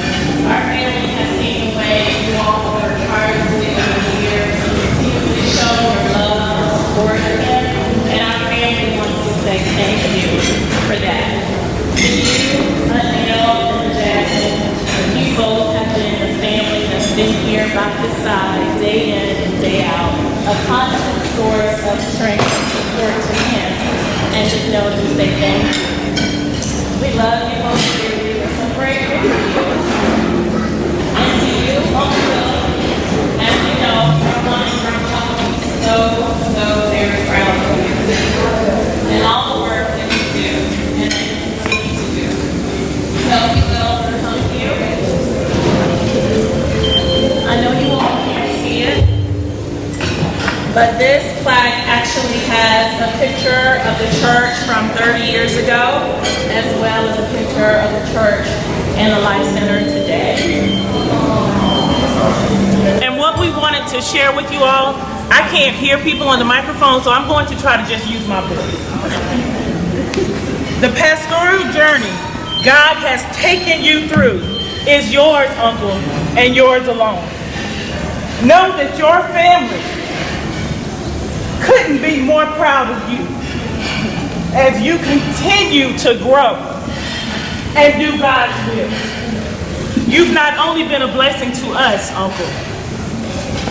Speaker 15: Our family has seen the way you all work tirelessly over the years and continuously show your love and support for him, and our family wants to say thank you for that. To you, Neil and Jasmine, you both have been the family that's been here by his side day in and day out, a constant source of strength and support to him and just know to say thank you. We love you, most dearly. We're so grateful for you. And to you, also, as you know, from one from so very proud of you. And all the work that you do and that you continue to do. So we will come here. I know you all can't see it, but this plaque actually has a picture of the church from 30 years ago, as well as a picture of the church and the Life Center today.
Speaker 16: And what we wanted to share with you all, I can't hear people on the microphone, so I'm going to try to just use my voice. The pastoral journey God has taken you through is yours, Uncle, and yours alone. Know that your family couldn't be more proud of you as you continue to grow and do God's will. You've not only been a blessing to us, Uncle,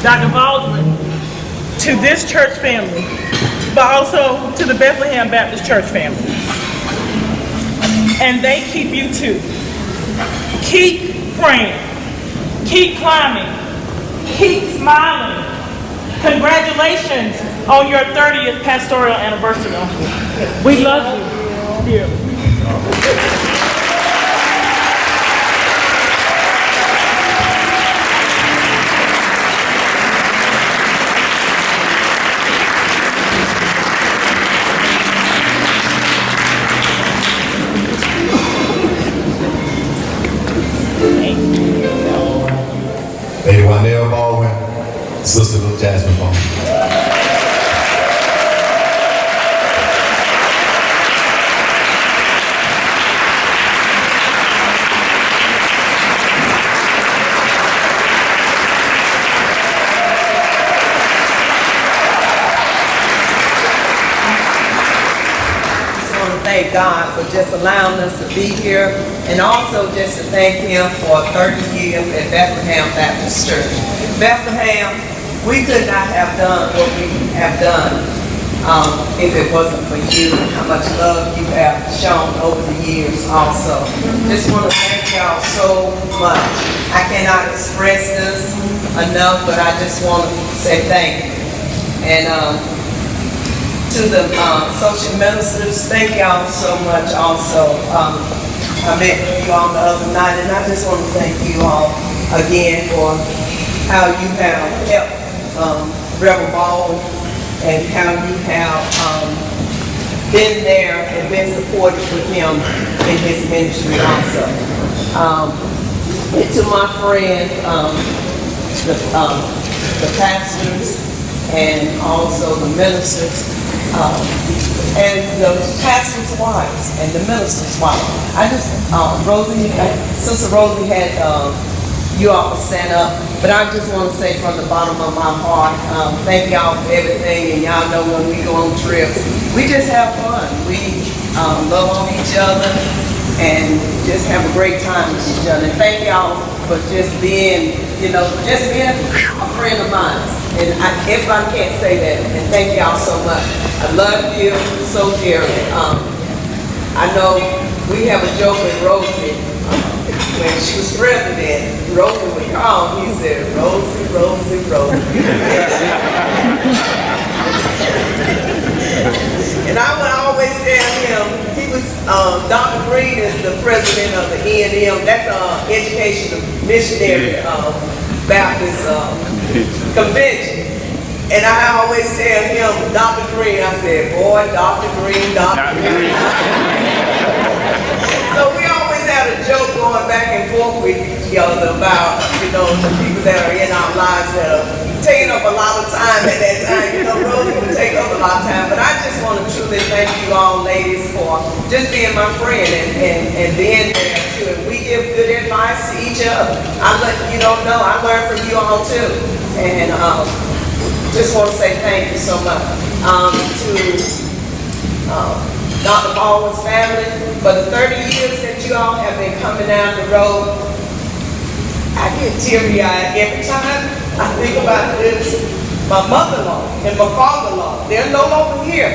Speaker 16: Dr. Baldwin, to this church family, but also to the Bethlehem Baptist Church family. And they keep you too. Keep praying, keep climbing, keep smiling. Congratulations on your 30th pastoral anniversary, Uncle. We love you dearly.
Speaker 9: Lady Wandale Baldwin, Sister Little Jasmine Baldwin.
Speaker 17: Thank God for just allowing us to be here, and also just to thank Him for 30 years at Bethlehem Baptist Church. Bethlehem, we could not have done what we have done if it wasn't for you and how much love you have shown over the years also. Just want to thank y'all so much. I cannot express this enough, but I just want to say thank you. And to the social ministers, thank y'all so much also. I met you all the other night, and I just want to thank you all again for how you have helped Reverend Baldwin and how you have been there and been supportive with him in his ministry also. And to my friends, the pastors, and also the ministers, and the pastors' wives and the ministers' wives. I just, Sister Rosie had you all to stand up, but I just want to say from the bottom of my heart, thank y'all for everything, and y'all know when we go on trips, we just have fun. We love on each other and just have a great time with each other. And thank y'all for just being, just being a friend of mine. And everybody can't say that. And thank y'all so much. I love you so dearly. I know we have a joke with Rosie. When she was president, Rosie would call. He said, Rosie, Rosie, Rosie. And I would always tell him, he was, Dr. Green is the president of the E&M. That's Education Missionary Baptist Convention. And I always tell him, Dr. Green, I said, boy, Dr. Green, Dr. Green. So we always had a joke going back and forth with each other about, the people that are in our lives that are taking up a lot of time at that time. Rosie would take up a lot of time. But I just want to truly thank you all ladies for just being my friend and being there too. And we give good advice to each other. I learn from you all too. And just want to say thank you so much to Dr. Baldwin's family for the 30 years that you all have been coming down the road. I get teary-eyed every time I think about this. My mother-in-law and my father-in-law, they're no longer here.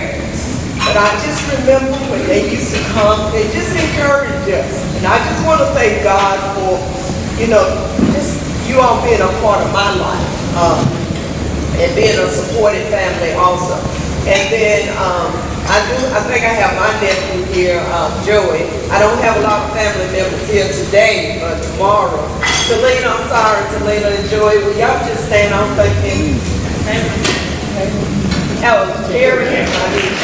Speaker 17: But I just remember when they used to come, they just encouraged us. And I just want to thank God for, just you all being a part of my life and being a supportive family also. And then I think I have my nephew here, Joey. I don't have a lot of family members here today, but tomorrow. Talina, I'm sorry, Talina and Joey, will y'all just stand on thinking? Oh, Jerry and my niece.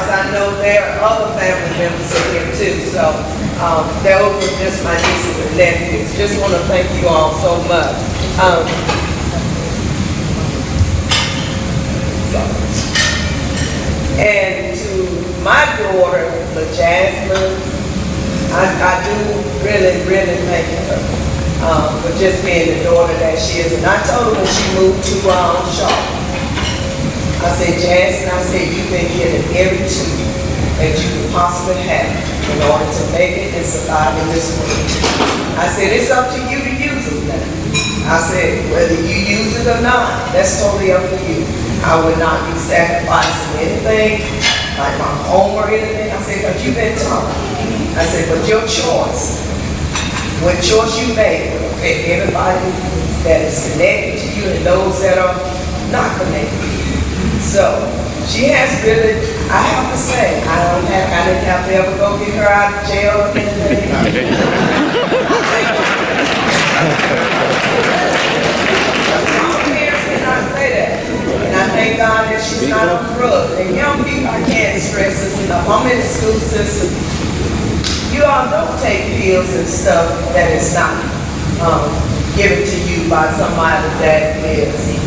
Speaker 17: I know there are other family members in here too, so those were just my nieces and nephews. Just want to thank you all so much. And to my daughter, Jasmine, I do really, really thank her for just being the daughter that she is. And I told her when she moved to Charlotte, I said, Jasmine, I said, you've been given every tool that you could possibly have in order to make it and survive in this world. I said, it's up to you to use them now. I said, whether you use it or not, that's totally up to you. I would not be sacrificing anything, like my home or anything. I said, but you've been taught. I said, but your choice, what choice you made will affect everybody that is connected to you and those that are not connected to you. So she has really, I have to say, I didn't have to ever go get her out of jail or anything. Our parents cannot say that. And I thank God that she's not on drugs. And young people, I can't stress this enough. I'm in the school system. You all don't take pills and stuff that is not given to you by somebody that is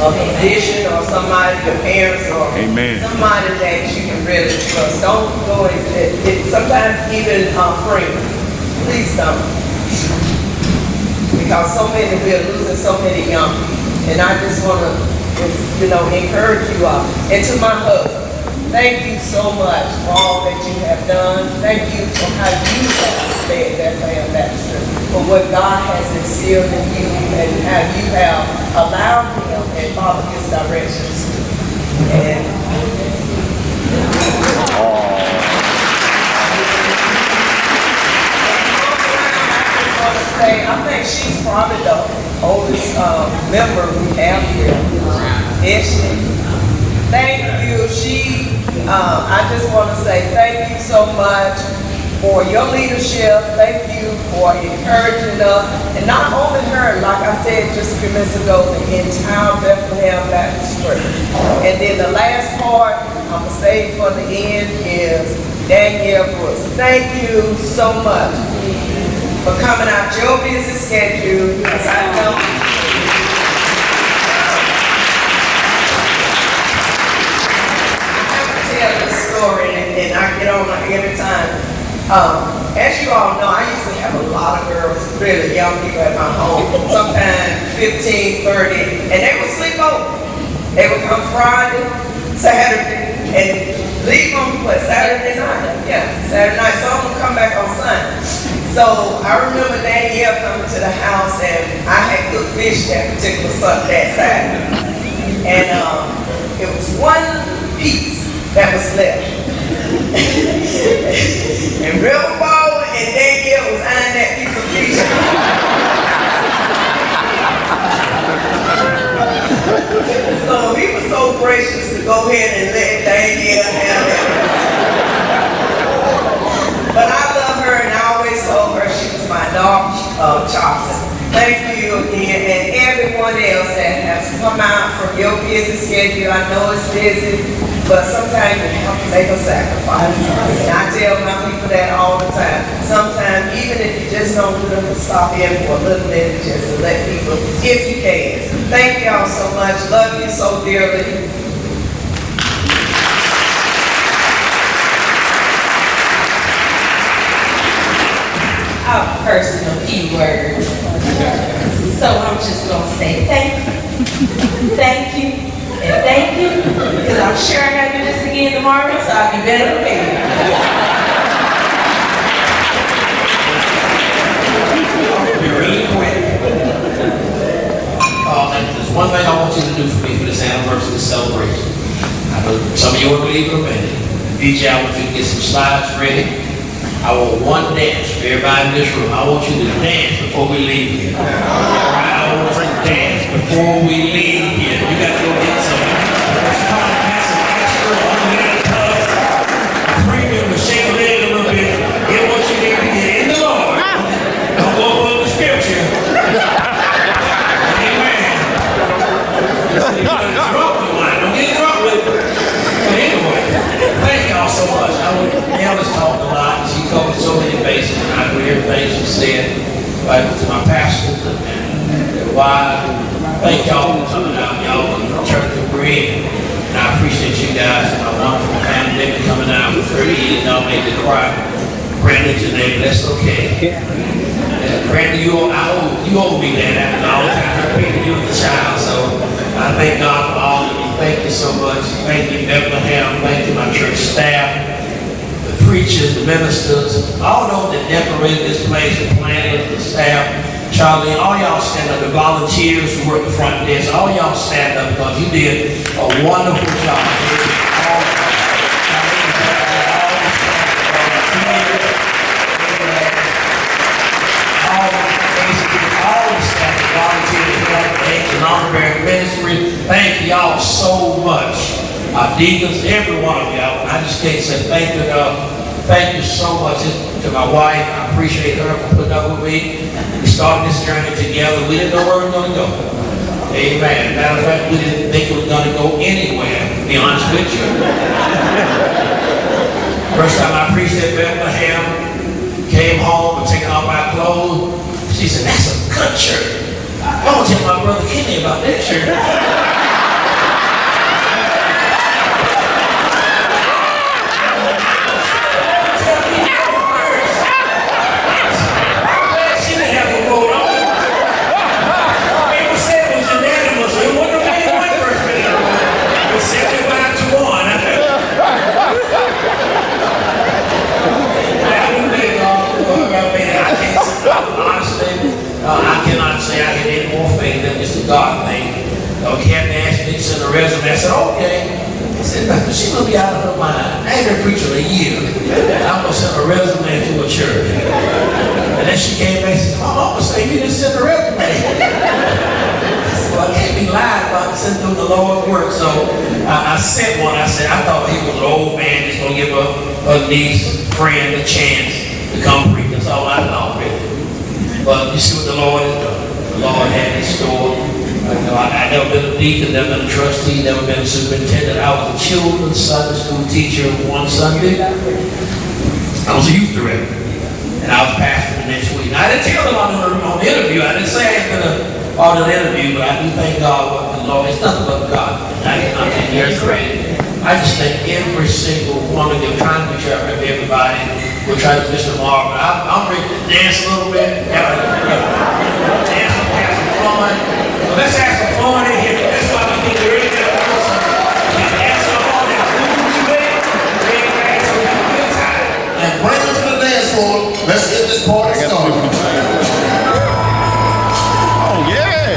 Speaker 17: a physician or somebody, your parents or somebody that you can really trust. Don't go and sometimes even friends. Please don't. Because we're losing so many young people. And I just want to, encourage you all. And to my husband, thank you so much for all that you have done. Thank you for how you have led Bethlehem Baptist, for what God has instilled in you and how you have allowed him and followed his directions. And I think she's probably the oldest member we have here. Is she? Thank you. I just want to say thank you so much for your leadership. Thank you for encouraging us. And not only her, like I said just a few minutes ago, the entire Bethlehem Baptist Church. And then the last part I'm going to save for the end is Danielle Brooks. Thank you so much for coming out your busy schedule, because I know this story, and I get on every time. As you all know, I used to have a lot of girls, really young people at my home, sometimes 15, 30, and they would sleep over. They would come Friday, Saturday, and leave on Saturday night. Yeah, Saturday night. Some would come back on Sunday. So I remember Danielle coming to the house, and I had cooked fish that particular Saturday. And it was one piece that was left. And Reverend Baldwin and Danielle was eyeing that piece of fish. So he was so gracious to go ahead and let Danielle have it. But I love her, and I always told her she was my dog, chocolate. Thank you again, and everyone else that has come out from your busy schedule. I know it's busy, but sometimes you have to make a sacrifice. And I tell my people that all the time. Sometimes, even if you just don't do them to stop in for a little bit, just to let people, if you can. Thank y'all so much. Love you so dearly.
Speaker 12: Our personal keywords. So I'm just going to say thank you, and thank you, because I'm sure I got to do this again tomorrow, so I'll be better prepared.
Speaker 18: Be really quick. do for me for this anniversary celebration. I know some of you won't believe it in a minute. DJ, I want you to get some slides ready. I want one dance for everybody in this room. I want you to dance before we leave here. All right, I want you to dance before we leave here. You got to go get some. Premium to shake a leg a little bit. Get what you need to get in the Lord. Don't go over the scripture. Amen. Don't get drunk with it. But anyway, thank y'all so much. Nell has talked a lot. She covered so many bases, and I agree with everything she said. But to my pastors and wives, thank y'all for coming out. Y'all for the church that we're in. And I appreciate you guys and my wonderful family. They've been coming out for 30 years. Y'all made me cry. Brandon, your name, but that's okay. Brandon, you owe me that after all the time I've been you as a child. So I thank God for all of you. Thank you so much. Thank you, Bethlehem. Thank you, my church staff, the preachers, the ministers, all those that decorated this place, the planners, the staff, Charlie, all y'all stand up, the volunteers who work the front desk, all y'all stand up because you did a wonderful job. Ministry. Thank y'all so much. Our deacons, every one of y'all. I just can't say thank you enough. Thank you so much to my wife. I appreciate her for putting up with me. We started this journey together. We didn't know where we were going to go. Amen. Matter of fact, we didn't think it was going to go anywhere, to be honest with you. First time I preached at Bethlehem, came home and taking off my clothes. She said, that's a good church. I want to tell my brother Kenny about that church. She didn't have a vote on it. People said it was unanimous. It wasn't only one person. It was 75-1. I cannot say I had any more faith than just a God thing. Kevin asked me to send a resume. I said, okay. He said, she's going to be out of her mind. I ain't been preaching a year. I'm going to send a resume to a church. And then she came back and said, Mom, I'm going to say, you just sent a resume. I said, well, I can't be lying about sending through the Lord's work. So I sent one. I said, I thought he was an old man just going to give a niece, friend, a chance to come preach. That's all I thought, really. But you see what the Lord has done. The Lord had in store. I never been a deacon, never been a trustee, never been a superintendent. I was a children's Sunday school teacher one Sunday. I was a youth director. And I was pastor the next week. Now, I didn't tell them on the interview. I didn't say I had been a part of the interview, but I do thank God what the Lord. It's nothing but God. I cannot take any credit. I just thank every single one of you. I'm trying to make sure I remember everybody. We'll try to miss tomorrow, but I'm ready to dance a little bit. Dance and have some fun. So let's have some fun in here. That's why we need to really get awesome. Have some fun and lose weight.
Speaker 9: And bring them to the dance floor. Let's get this party started. Oh, yeah.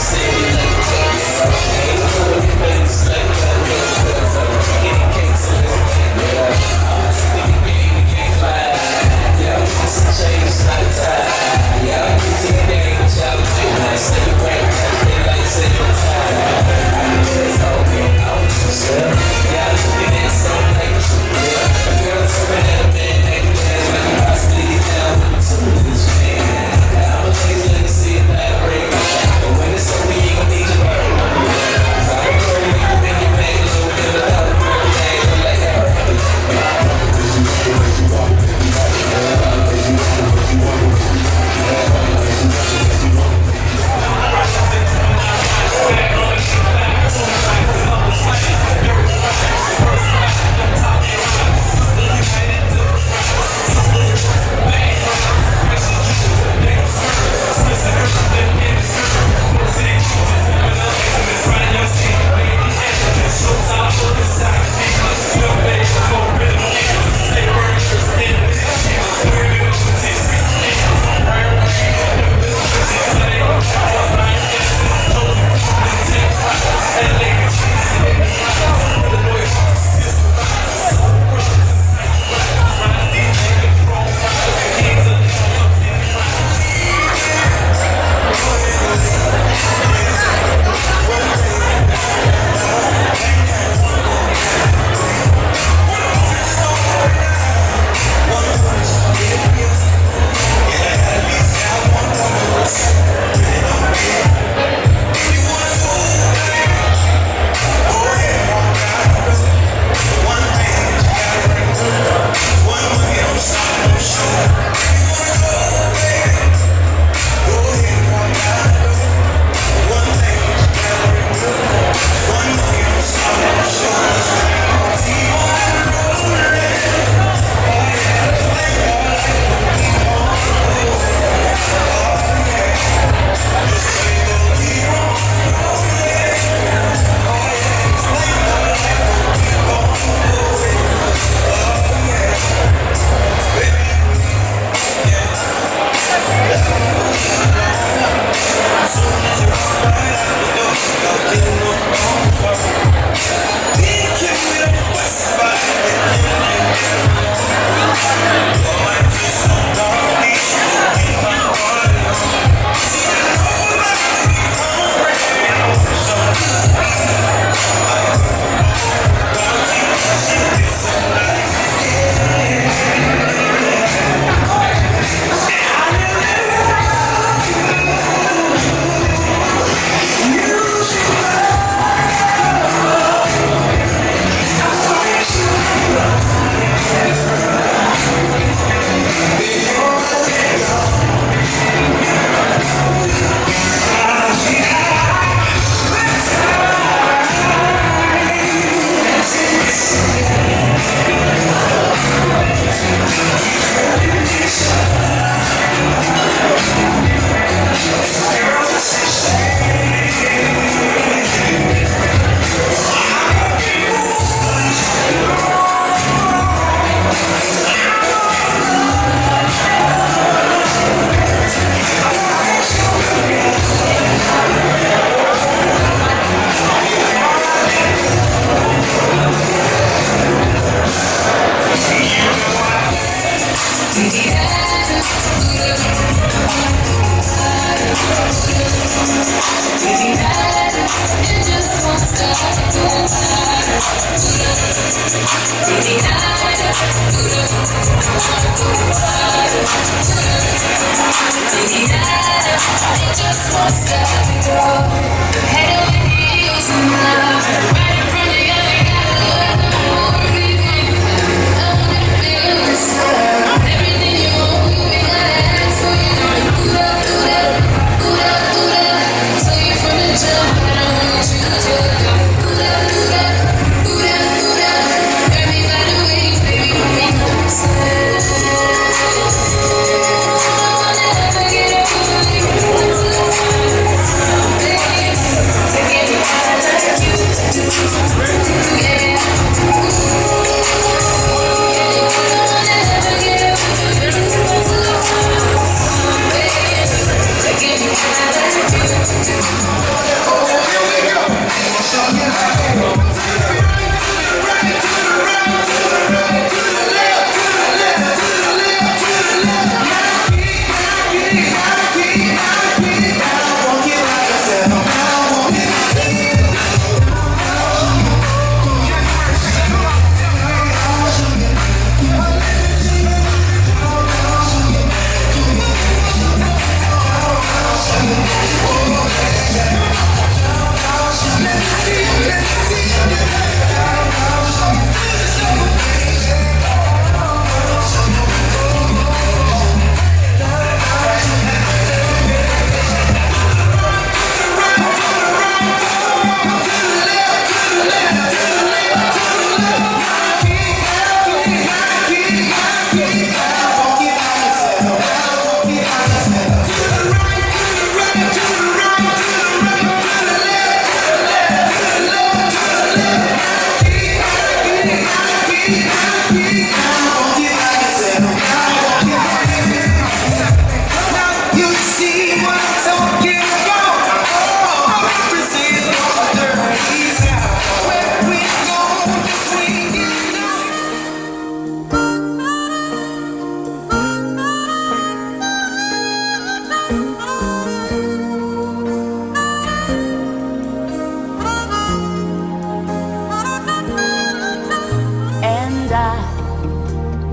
Speaker 8: Baby,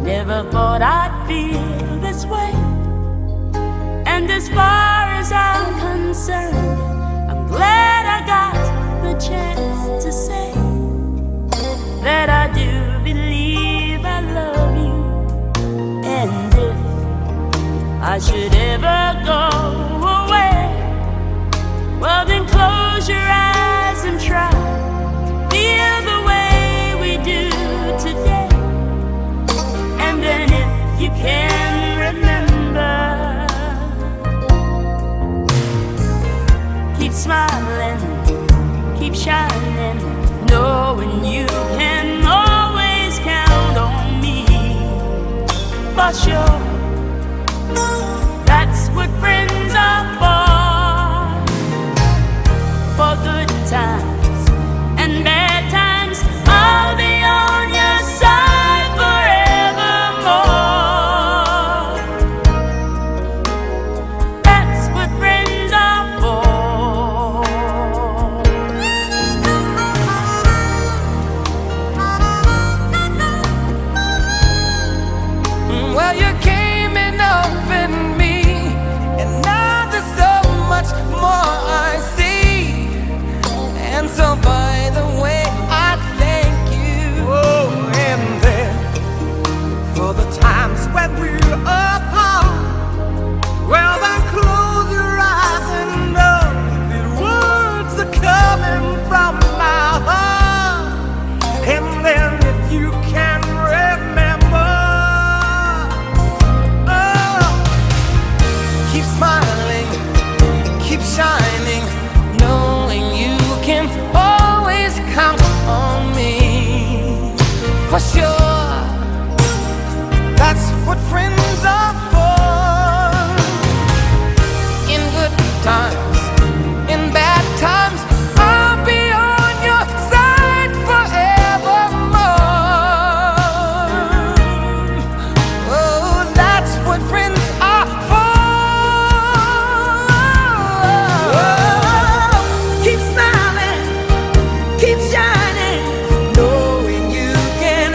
Speaker 8: Never thought I'd feel this way. And as far as I'm concerned, I'm glad I got the chance to say that I do believe I love you. And if I should ever go away, well then close your eyes and try to feel the way we do today. And then if you can remember, keep smiling, keep shining, knowing you can always count on me. For sure, that's what friends are for good times and bad times. I'll be on your side forevermore. That's what friends are for.
Speaker 19: Well, you came and opened me, and now there's so much more I see. And so by the way, I thank you. Oh, and then for the times when we're apart, well then close your eyes and know that words are coming from my heart. And then if you can remember, oh, keep smiling, keep shining, knowing you can always count on me. For sure, that's what friends are for. In good times, in bad times, I'll be on your side forevermore. Oh, that's what friends are for. Keep smiling, keep shining, knowing you can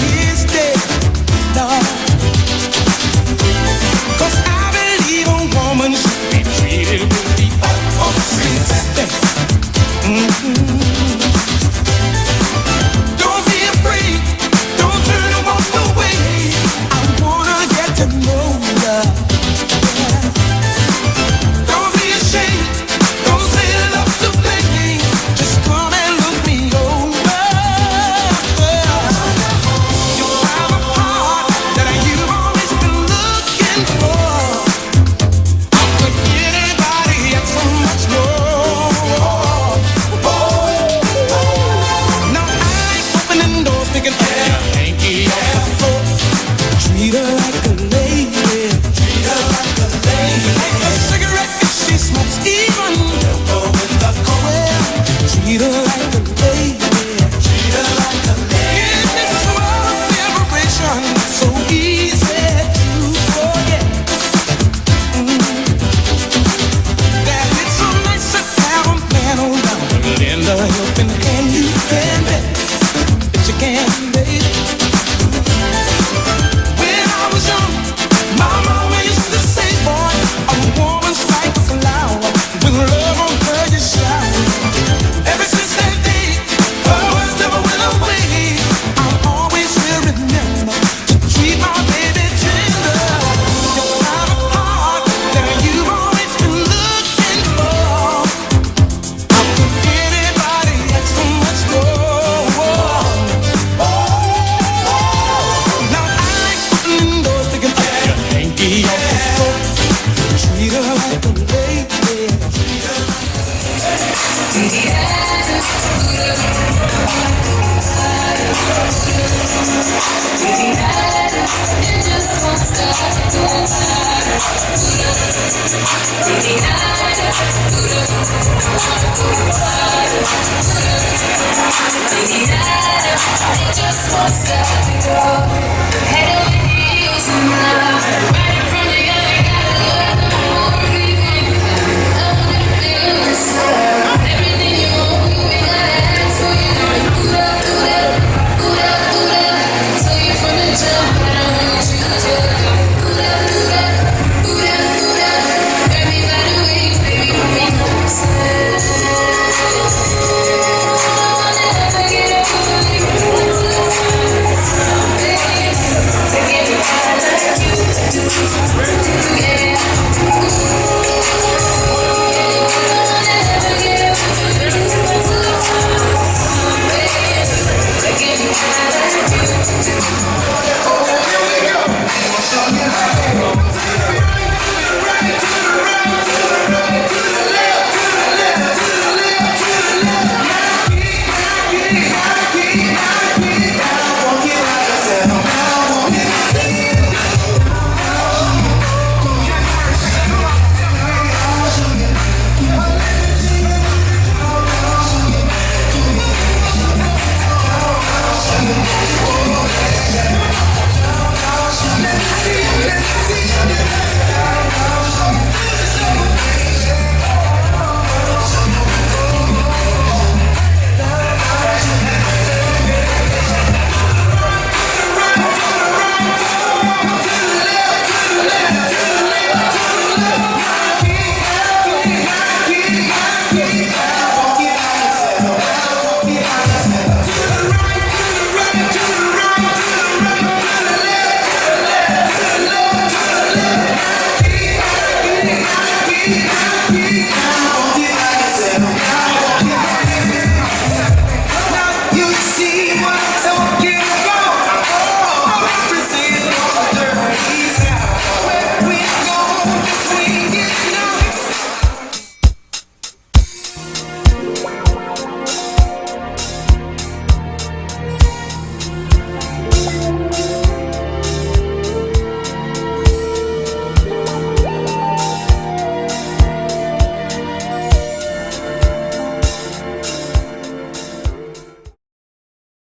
Speaker 19: is dead, Lord. 'Cause I believe a woman should be treated with the utmost respect. Don't be afraid, don't turn and walk away. I wanna get to know ya. Don't be ashamed, don't say love to play. Just come and look me over. You have a heart that you've always been looking for. How could anybody get so much more? Now I ain't opening doors thinking, yeah, hanky off the floor. Treat her like a lady. Treat her like a lady. Like a cigarette if she smokes even. Go with the coil. Treat her like a lady. Treat her like a lady. In this world of liberation, so easy to forget. That it's so nice to have a man around and lend a helping hand. You can bet that you can, baby. When I was young, my mama used to say, boy, a woman's like a flower. With love on her, you shower. Ever since that day, her words never went away. I'll always will remember to treat my baby tender. You have a heart that you've always been looking for. How could anybody ask for much more? Now I ain't opening doors thinking, yeah, hanky off the floor. Treat her like a lady.
Speaker 8: Just wants to be